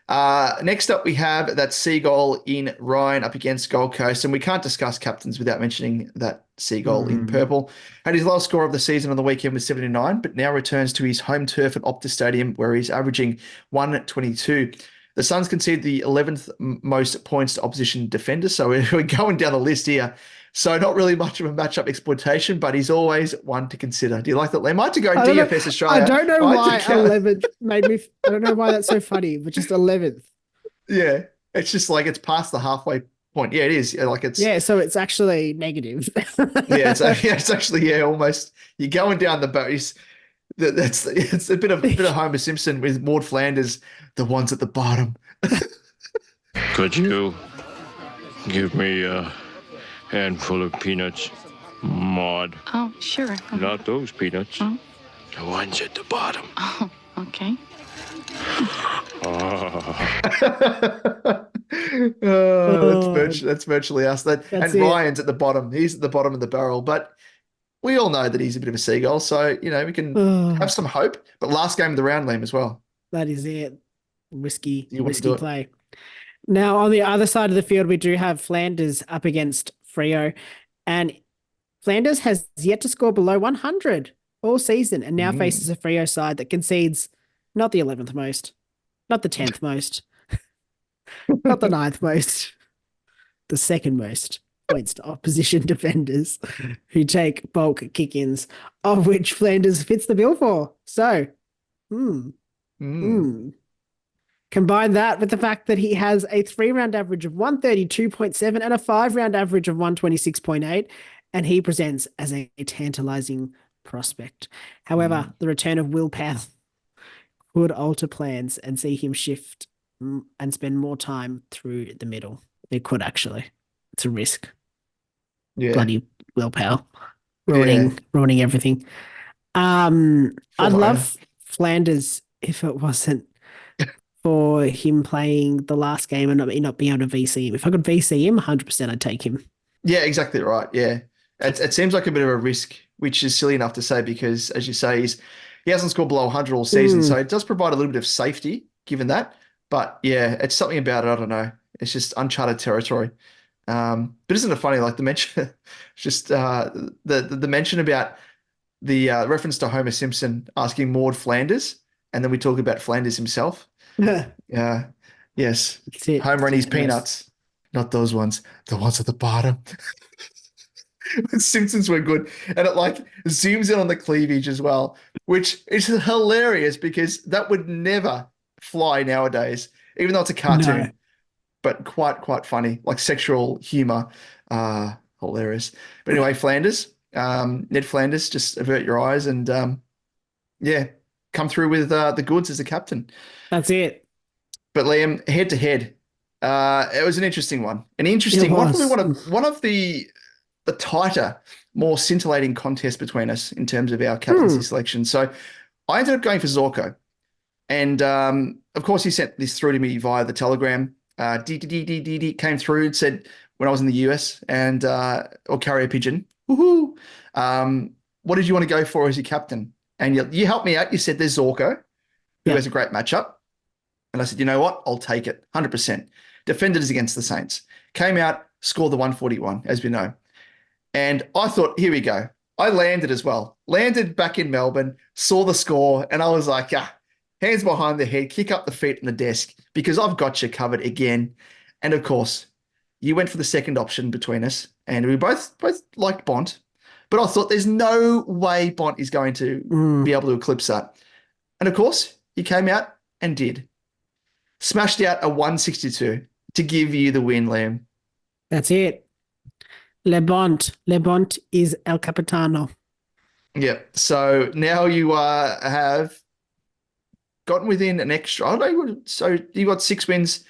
Next up, we have that Seagull in Ryan up against Gold Coast, and we can't discuss captains without mentioning that Seagull in purple. Had his lowest score of the season on the weekend was 79, but now returns to his home turf at Optus Stadium, where he's averaging 122. The Suns conceded the 11th most points to opposition defenders, so we're going down the list here. So not really much of a matchup exploitation, but he's always one to consider. Do you like that, Liam? I had to go DFS Australia. I don't know why 11th made me. I don't know why that's so funny, but just 11th. Yeah, it's just like it's past the halfway point. Yeah, it is. Like it's so it's actually negative. it's actually almost. You're going down the boat. It's a bit of Homer Simpson with Maud Flanders, the ones at the bottom. Could you give me a handful of peanuts, Maud? Oh, sure. Not those peanuts. Oh. The ones at the bottom. Oh, okay. That's virtually us. And Ryan's at the bottom. He's at the bottom of the barrel, but we all know that he's a bit of a seagull, so we can have some hope. But last game of the round, Liam, as well. That is it. Risky play. Now, on the other side of the field, we do have Flanders up against Freo, and Flanders has yet to score below 100 all season, and now faces a Freo side that concedes not the 11th most, not the 10th most, not the 9th most, the 2nd most points to opposition defenders who take bulk kick-ins, of which Flanders fits the bill for. So, combine that with the fact that he has a 3-round average of 132.7 and a 5-round average of 126.8, and he presents as a tantalizing prospect. However, the return of Will Powell could alter plans and see him shift and spend more time through the middle. It could actually. It's a risk. Yeah. Bloody Will Powell. Ruining everything. I'd love Flanders if it wasn't for him playing the last game and not being able to VC him. If I could VC him, 100% I'd take him. Yeah, exactly right. Yeah. It seems like a bit of a risk, which is silly enough to say because, as you say, he hasn't scored below 100 all season. So it does provide a little bit of safety given that. But yeah, it's something about it. I don't know. It's just uncharted territory. But isn't it funny? Like the mention, just the mention about the reference to Homer Simpson asking Maud Flanders, and then we talk about Flanders himself. Yeah. Yes. Homer and his peanuts, not those ones. The ones at the bottom. Simpsons were good, and it like zooms in on the cleavage as well, which is hilarious because that would never fly nowadays, even though it's a cartoon. No. But quite funny, like sexual humor. Hilarious. But anyway, Flanders, Ned Flanders, just avert your eyes and yeah, come through with the goods as a captain. That's it. But Liam, head to head, it was an interesting one. An interesting one. Probably one of the tighter, more scintillating contests between us in terms of our captaincy selection. So I ended up going for Zorko. And of course, he sent this through to me via the Telegram. Came through and said when I was in the US and or carrier pigeon. Woohoo! What did you want to go for as your captain? And you helped me out. You said there's Zorko, who has a great matchup. And I said, you know what? I'll take it. 100%. Defended us against the Saints. Came out, scored the 141, as we know. And I thought, here we go. I landed as well. Landed back in Melbourne, saw the score, and I was like, hands behind the head, kick up the feet in the desk because I've got you covered again. And of course, you went for the second option between us, and we both liked Bont. But I thought there's no way Bont is going to be able to eclipse that. And of course, he came out and did. Smashed out a 162 to give you the win, Liam. That's it. Le Bont is El Capitano. Yep. So now you have gotten within an extra. I don't know. So you got 6 wins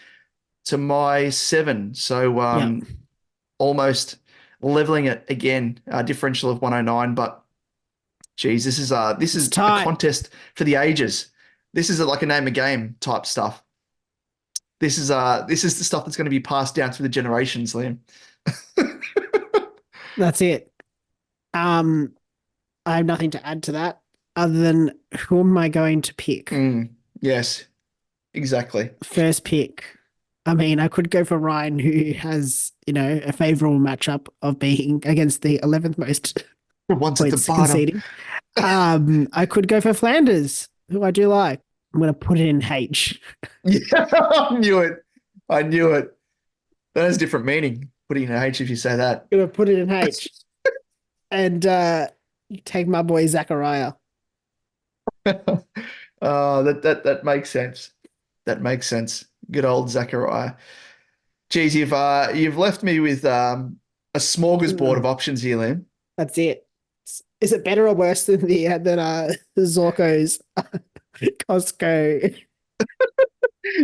to my 7. So almost leveling it again. Differential of 109. But geez, this is a contest for the ages. This is like a name of game type stuff. This is the stuff that's going to be passed down through the generations, Liam. That's it. I have nothing to add to that other than who am I going to pick? Yes, exactly. First pick. I mean, I could go for Ryan, who has, a favorable matchup of being against the 11th most One's at the points bottom. conceding. I could go for Flanders, who I do like. I'm going to put it in H. Yeah, I knew it. That has different meaning. Putting in an H if you say that. I'm going to put it in H. And take my boy Zachariah. That makes sense. That makes sense. Good old Zachariah. Geez, you've left me with a smorgasbord of options here, Liam. That's it. Is it better or worse than the Zorko's Costco?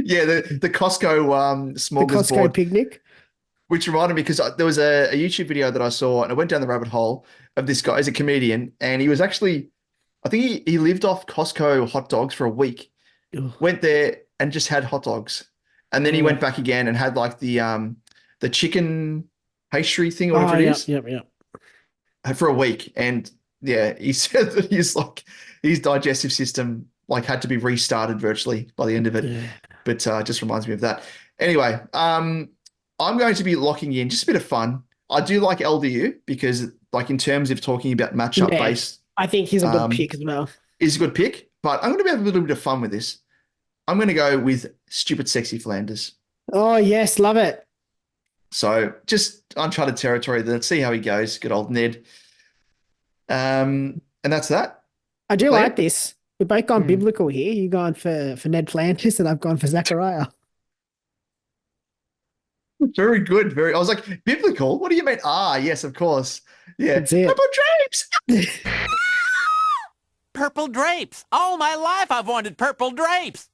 Yeah, the Costco smorgasbord. The Costco picnic. Which reminded me because there was a YouTube video that I saw and I went down the rabbit hole of this guy as a comedian, and he was actually, I think he lived off Costco hot dogs for a week. Ugh. Went there and just had hot dogs. And then he went back again and had like the chicken pastry thing or whatever it is. Yep. For a week. And yeah, he said that his digestive system like had to be restarted virtually by the end of it. Yeah. But just reminds me of that. Anyway, I'm going to be locking in just a bit of fun. I do like LDU because like in terms of talking about matchup based. I think he's a good pick as well. He's a good pick, but I'm going to have a little bit of fun with this. I'm going to go with Stupid Sexy Flanders. Oh, yes. Love it. So just uncharted territory. Let's see how he goes. Good old Ned. And that's that. I do like this. We've both gone biblical here. You've gone for Ned Flanders and I've gone for Zachariah. Very good. I was like, biblical? What do you mean? Yes, of course. Yeah. Purple drapes. Purple drapes. All my life I've wanted purple drapes.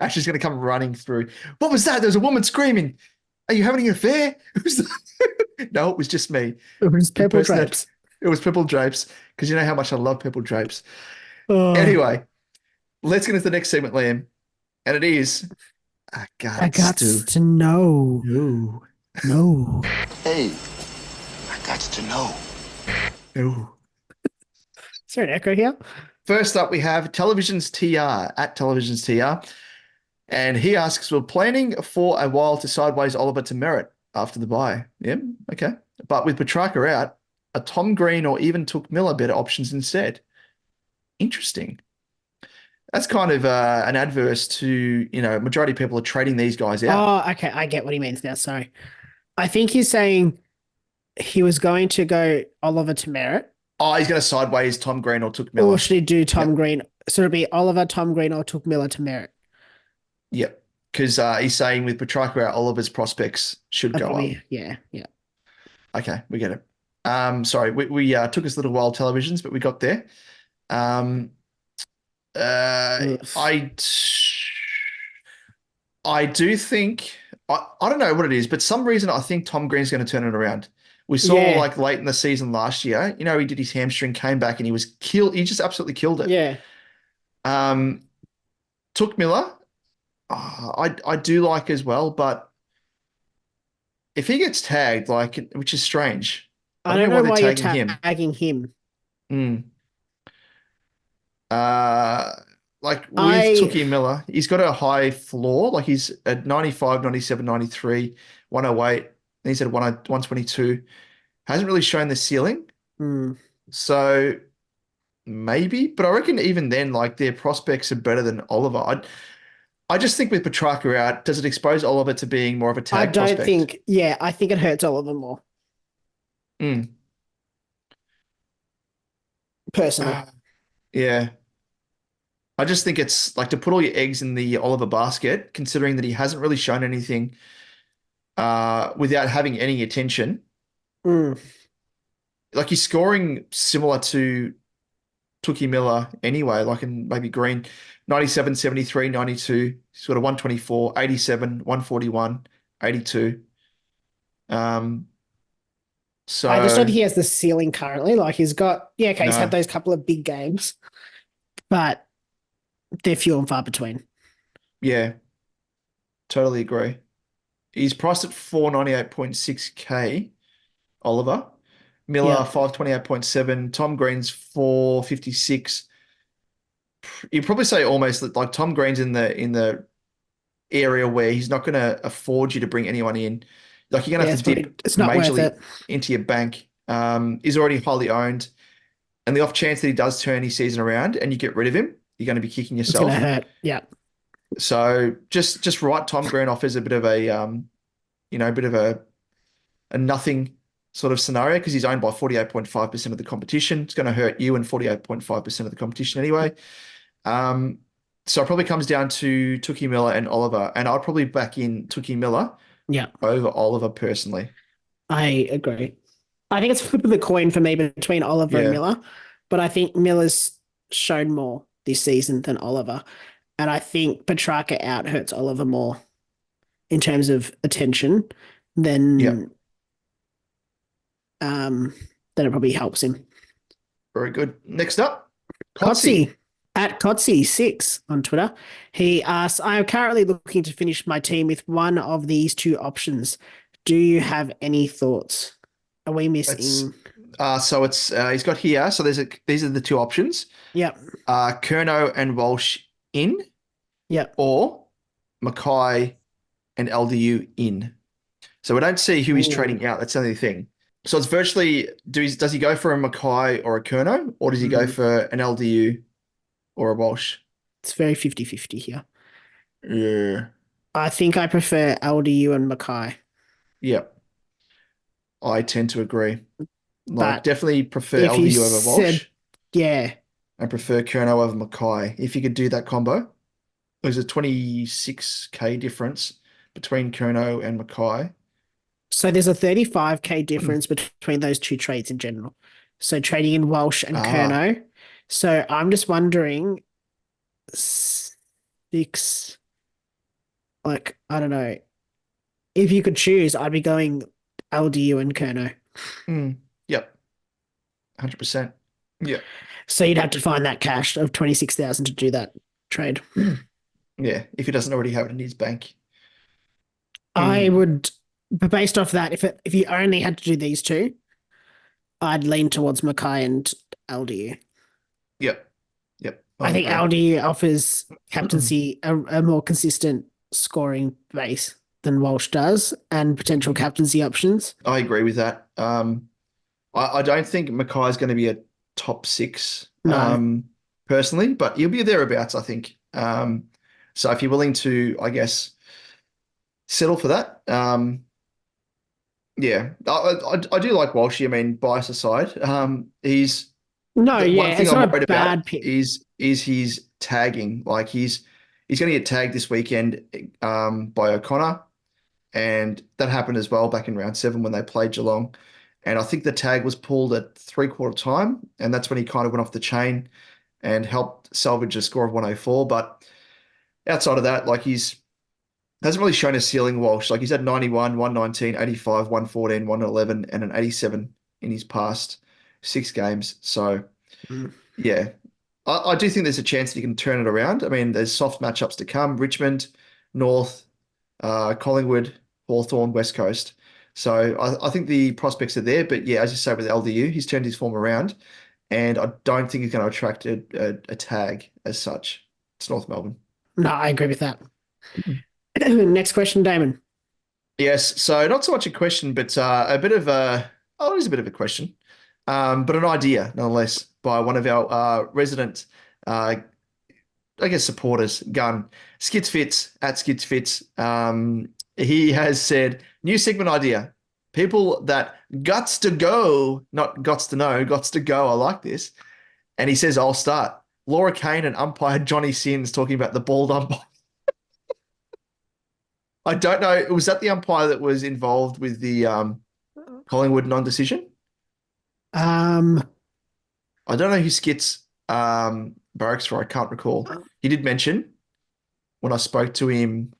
Ashley's going to come running through. What was that? There was a woman screaming. Are you having an affair? No, it was just me. It was purple drapes. It was purple drapes because you know how much I love purple drapes. Oh. Anyway, let's get into the next segment, Liam. And it is... I got to know. No. Hey, That's to know. Ooh. Is there an echo here? First up, we have Television's TR at Television's TR. And he asks, we're planning for a while to sideways Oliver to Merritt after the bye. Yeah, okay. But with Petrarca out, a Tom Green or even Took Miller better options instead. Interesting. That's kind of an adverse to, majority of people are trading these guys out. Oh, okay. I get what he means now. Sorry. I think he's saying he was going to go Oliver to Merritt. Oh, he's going to sideways Tom Green or Took Miller. Or should he do Tom Green? So it'll be Oliver, Tom Green, or Took Miller to Merritt. Yep. Because he's saying with Petrarca out, Oliver's prospects should go up. Yeah. Okay, we get it. Sorry, we took us a little while, Televisions, but we got there. I do think I don't know what it is, but some reason I think Tom Green's going to turn it around. We saw like late in the season last year, he did his hamstring, came back, and he was killed. He just absolutely killed it. Yeah. Took Miller, I do like as well, but if he gets tagged, which is strange. I don't know why you're tagging tagging him. With Tookie Miller, he's got a high floor. Like he's at 95, 97, 93, 108. And he's at 122. Hasn't really shown the ceiling. So maybe, but I reckon even then, their prospects are better than Oliver. I just think with Petrarca out, does it expose Oliver to being more of a tag prospect? I think it hurts Oliver more. Personally. Yeah. I just think it's to put all your eggs in the Oliver basket, considering that he hasn't really shown anything without having any attention. He's scoring similar to Tookie Miller anyway, in maybe Green. 97, 73, 92, sort of 124, 87, 141, 82. So I just don't think he has the ceiling currently. He's got, he's had those couple of big games, but they're few and far between. Yeah, totally agree. He's priced at 498.6K, Oliver. Miller, 528.7. Tom Green's 456. You'd probably say almost that Tom Green's in the area where he's not going to afford you to bring anyone in. You're going to have to dip majorly into your bank. He's already highly owned. And the off chance that he does turn his season around and you get rid of him, you're going to be kicking yourself. It's going to hurt. Yeah. So just write Tom Green off as a bit of a nothing sort of scenario because he's owned by 48.5% of the competition. It's going to hurt you and 48.5% of the competition anyway. So it probably comes down to Tookie Miller and Oliver, and I'd probably back in Tookie Miller over Oliver personally. I agree. I think it's a flip of the coin for me between Oliver and Miller, but I think Miller's shown more this season than Oliver, and I think Petrarca out hurts Oliver more in terms of attention than it probably helps him. Very good. Next up, Cotsy. At Cotsy6 on Twitter. He asks, I am currently looking to finish my team with one of these two options. Do you have any thoughts? Are we missing? So it's he's got here. So these are the two options. Yep. Curnow and Walsh in. Yep. Or Mackay and LDU in. So we don't see who he's trading out. That's the only thing. So it's virtually, does he go for a Mackay or a Curnow, or does he go for an LDU or a Walsh? It's very 50-50 here. Yeah. I think I prefer LDU and Mackay. Yep. I tend to agree. But definitely prefer LDU over Walsh. Yeah. I prefer Curnow over Mackay. If you could do that combo, there's a 26K difference between Curnow and Mackay. So there's a 35K difference between those two trades in general. So trading in Walsh and Curnow. So I'm just wondering, I don't know. If you could choose, I'd be going LDU and Curnow. Yep. 100%. Yeah. So you'd have to find that cash of 26,000 to do that trade. Yeah, if he doesn't already have it in his bank. I would, but based off that, if you only had to do these two, I'd lean towards Mackay and LDU. Yep. Yep. I think agree. LDU offers captaincy a more consistent scoring base than Walsh does, and potential captaincy options. I agree with that. I don't think Mackay's going to be a top 6 No. personally, but he'll be thereabouts, I think. So if you're willing to, I guess, settle for that, yeah, I do like Walshy. I mean, bias aside, he's No, the yeah, one thing it's I'm not a worried bad about pick. is his tagging. Like he's going to get tagged this weekend by O'Connor, and that happened as well back in round 7 when they played Geelong. And I think the tag was pulled at 3/4 time, and that's when he kind of went off the chain and helped salvage a score of 104. But outside of that, like he's hasn't really shown a ceiling, Walsh. Like he's had 91, 119, 85, 114, 111, and an 87 in his past 6 games. So yeah, I do think there's a chance that he can turn it around. I mean, there's soft matchups to come: Richmond, North, Collingwood, Hawthorn, West Coast. So I think the prospects are there. But yeah, as you say with LDU, he's turned his form around, and I don't think he's going to attract a tag as such. It's North Melbourne. No, I agree with that. Next question, Damon. Yes, so not so much a question, but a bit of it is a bit of a question, but an idea nonetheless by one of our resident, I guess, supporters, Gun Skits Fits at Skits Fits. He has said new segment idea: people that guts to go, not gots to know, gots to go. I like this, and he says I'll start. Laura Kane and umpire Johnny Sins talking about the bald umpire. I don't know. Was that the umpire that was involved with the Collingwood non-decision? Um, I don't know who Skits barracks for. I can't recall. He did mention when I spoke to him.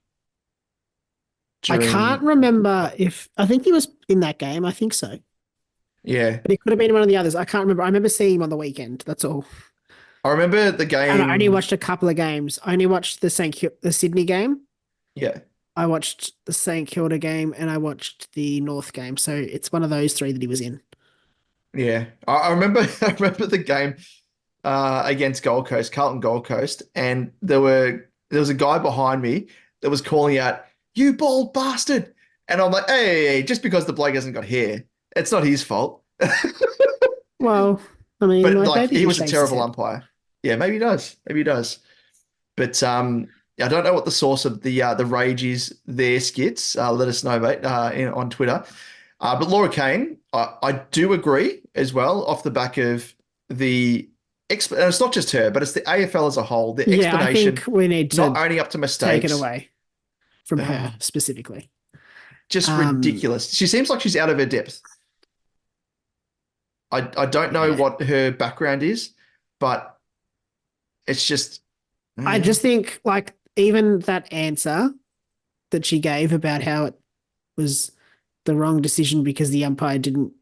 I can't remember I think he was in that game. I think so. Yeah. But he could have been one of the others. I can't remember. I remember seeing him on the weekend. That's all. I remember the game. And I only watched a couple of games. I only watched the Sydney game. Yeah. I watched the St Kilda game and I watched the North game. So it's one of those 3 that he was in. Yeah. I remember the game against Gold Coast, Carlton Gold Coast, and there was a guy behind me that was calling out, "You bald bastard." And I'm like, hey, just because the bloke hasn't got hair, it's not his fault. Well, I mean, but like, like maybe he was a shakes his terrible head. umpire. Yeah, maybe he does. Maybe he does. But I don't know what the source of the rage is there, Skits. Let us know, mate, on Twitter. But Laura Kane, I do agree as well off the back of and it's not just her, but it's the AFL as a whole. The Yeah, I explanation think we need to not owning up to take mistakes. it away from her specifically. Just ridiculous. She seems like she's out of her depth. I don't know what her background is, but it's just. I just think like even that answer that she gave about how it was the wrong decision because the umpire didn't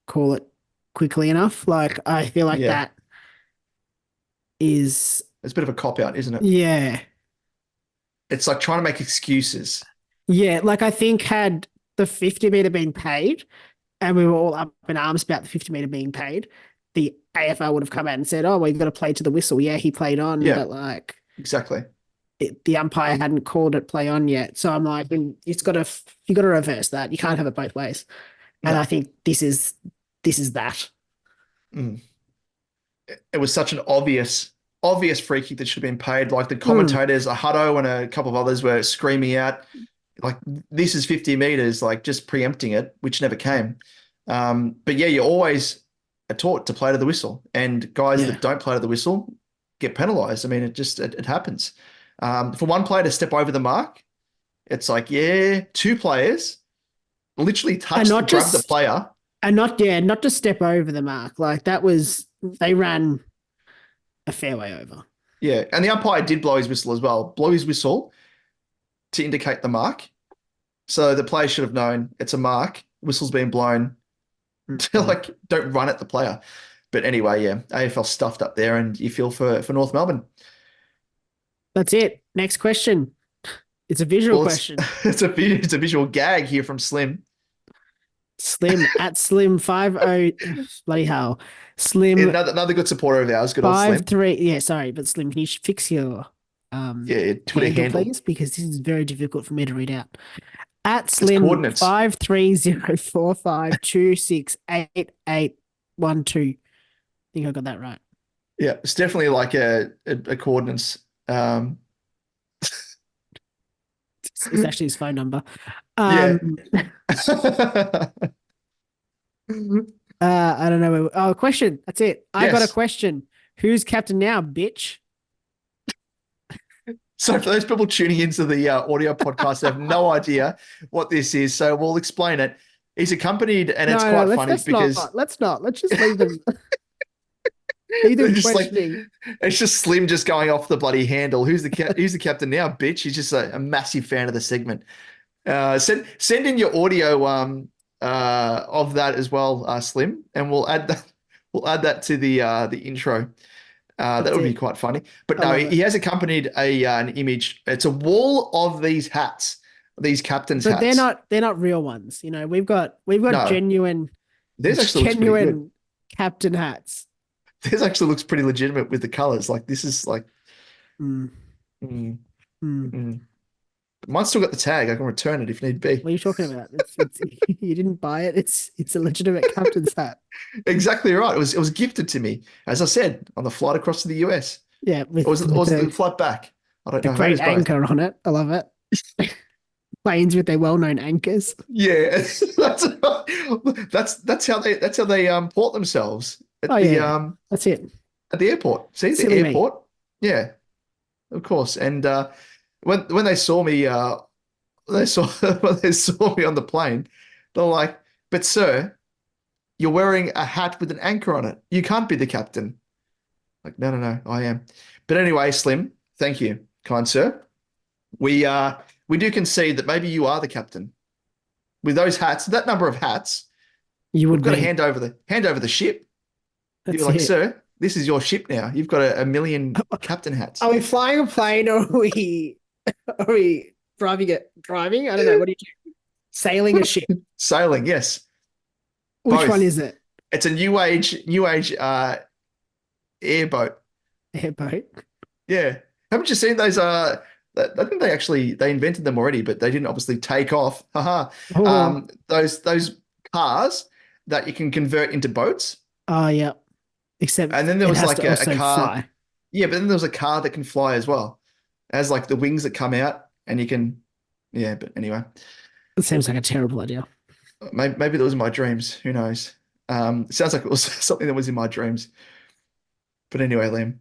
call it quickly enough. Like I feel like that is. It's a bit of a cop out, isn't it? Yeah. It's like trying to make excuses. Yeah, like I think had the 50 meter been paid and we were all up in arms about the 50 meter being paid, the AFL would have come out and said, oh, well, you've got to play to the whistle. Yeah, he played on, but like exactly. The umpire hadn't called it play on yet. So I'm like, you got to reverse that. You can't have it both ways. And I think this is that. It was such an obvious free kick that should have been paid. Like the commentators, Hutto and a couple of others were screaming out, like, this is 50 meters, like just preempting it, which never came. But yeah, you always are taught to play to the whistle, and guys that don't play to the whistle get penalized. I mean, it happens. For one player to step over the mark, it's like, 2 players literally grab the player. And not to step over the mark. Like they ran a fair way over. Yeah, and the umpire did blow his whistle as well. Blow his whistle to indicate the mark. So the player should have known it's a mark. Whistle's been blown. Like, don't run at the player. But anyway, AFL stuffed up there, and you feel for North Melbourne. That's it. Next question. It's a visual question. It's a visual gag here from Slim. Slim at Slim 50. Bloody hell. Slim Another good supporter of ours. Good old Slim. 53. Yeah, sorry, but Slim, can you fix your Twitter handle. please? Because this is very difficult for me to read out. At It's Slim coordinates. 53045268812. I think I got that right. Yeah, it's definitely like a coordinates. It's actually his phone number. Yeah. I don't know. Oh, question. That's it. I got a Yes. question. Who's captain now, bitch? So for those people tuning into the audio podcast, they have no idea what this is. So we'll explain it. He's accompanied, and it's quite funny because let's not. Let's just leave them. Leave them just like, questioning. it's just Slim just going off the bloody handle. Who's the captain now, bitch? He's just a massive fan of the segment. Send in your audio of that as well, Slim, and we'll add that to the intro. That would be quite funny. But no, he has accompanied an image. It's a wall of these hats, these captain's But hats. they're not real ones. You know, we've got genuine This actually looks pretty good. captain hats. This actually looks pretty legitimate with the colors. Like this is like, Mm. Mine's still got the tag. I can return it if need be. What are you talking about? It's you didn't buy it. It's a legitimate captain's hat. Exactly right. It was gifted to me, as I said, on the flight across to the US. Yeah, with Or was it the flight back? I don't the know. great Maybe it's both. anchor on it. I love it. Planes with their well-known anchors. Yeah, that's how they port themselves at That's it. at the airport. See, Silly the me. airport. Yeah, of course. And when they saw me, when they saw me on the plane, they're like, "But sir, you're wearing a hat with an anchor on it. You can't be the captain." Like, no, I am. But anyway, Slim, thank you, kind sir. We do concede that maybe you are the captain. With those hats, that number of hats, You would we've got to be. hand over the ship. That's You're like, it. sir, this is your ship now. You've got a million captain hats. Are we flying a plane or are we driving it? Driving? I don't know. What do you do? Sailing a ship. Sailing, yes. Which Both. one is it? It's a new age airboat. Airboat. Yeah. Haven't you seen those I think they invented them already, but they didn't obviously take off. Haha. Oh. Those cars that you can convert into boats. Oh, yeah. Except And then there it was has like to a also car. fly. Yeah, but then there was a car that can fly as well. It has like the wings that come out and you can, yeah, but anyway, It seems like a terrible idea. maybe that was in my dreams. Who knows? Sounds like it was something that was in my dreams. But anyway, Liam,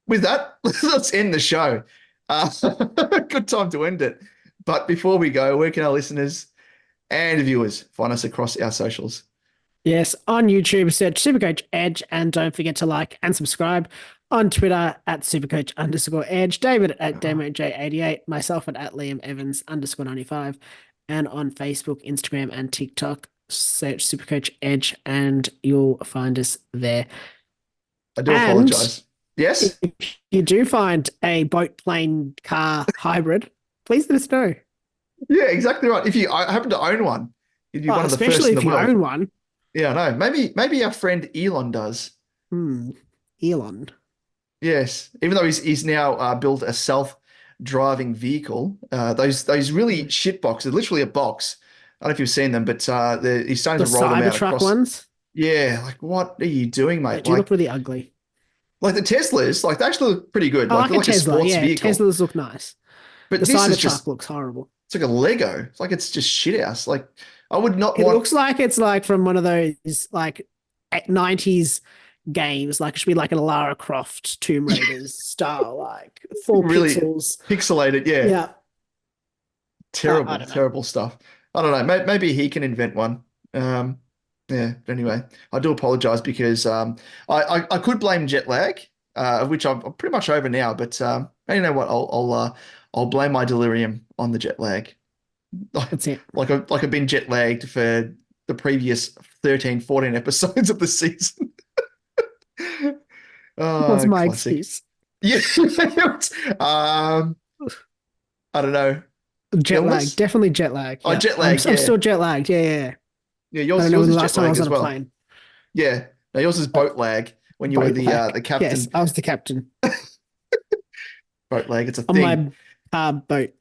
with that, let's end the show. Good time to end it. But before we go, where can our listeners and viewers find us across our socials? Yes, on YouTube, search Supercoach Edge, and don't forget to like and subscribe. On Twitter at Supercoach_Edge, David at DamoJ88, myself at Liam Evans _95, and on Facebook, Instagram, and TikTok, search Supercoach Edge, and you'll find us there. I do And apologize. Yes? if you do find a boat, plane, car hybrid, please let us know. Yeah, exactly right. If you happen to own one, you'd be one of the first Especially in the if you world. own one. Yeah, I know. Maybe our friend Elon does. Elon. Yes, even though he's now built a self-driving vehicle. Those really shit boxes, literally a box. I don't know if you've seen them, but he's starting The to roll them out Cybertruck across. ones. Yeah, like what are you doing, They mate? do look really ugly. Like the Teslas, like they actually look pretty good. I like they're a Tesla. sports Yeah, vehicle. Teslas look nice. But The this is Cybertruck just looks horrible. it's like a Lego. It's like it's just shit house. Like I would not It want. looks like it's like from one of those like 90s games. Like it should be like a Lara Croft Tomb Raiders style, like 4 Really pixels. Pixelated, yeah. Yeah. Terrible, I don't know. terrible stuff. I don't know. Maybe he can invent one. Yeah. But anyway, I do apologize because I could blame jet lag, which I'm pretty much over now. But you know what? I'll blame my delirium on the jet lag. That's it. Like I've been jet lagged for the previous 13, 14 episodes of the season. What's my classic. excuse? Yeah. I don't know. Jet lag, illness? definitely jet lag. Oh, Yeah. jet lag, I'm yeah. still jet lagged. Yeah. Yeah, I yours don't know is when the jet last time I lag was as on a well. plane. Yeah. No, yours is boat lag when you were Boat the lag. captain. Yes, I was the captain Boat lag, it's a on thing. my boat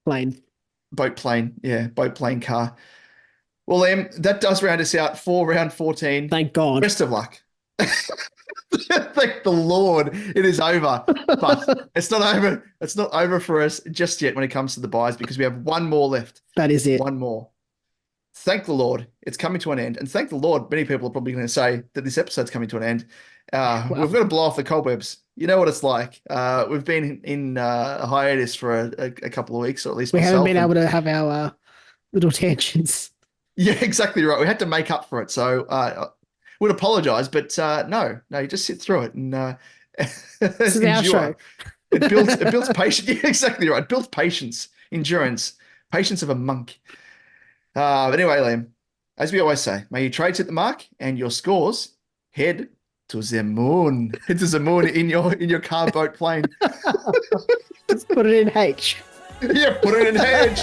plane. Boat plane, yeah, boat plane car. Well, Liam, that does round us out for round 14. Thank God. Best of luck. Thank the Lord, it is over. But it's not over. It's not over for us just yet when it comes to the buys because we have one more left. That is it. One more. Thank the Lord, it's coming to an end. And thank the Lord, many people are probably going to say that this episode's coming to an end. We've got to blow off the cobwebs. You know what it's like. We've been in a hiatus for a couple of weeks, or at least We myself. haven't been able to have our little tangents. Yeah, exactly right. We had to make up for it. So would apologize, but no, you just sit through it and This is our show. It builds patience. Yeah, exactly right. It builds patience, endurance, patience of a monk. But anyway, Liam, as we always say, may your trades hit the mark and your scores head to the moon. Head to the moon in your car, boat, plane. Let's put it in H. Yeah, put it in H.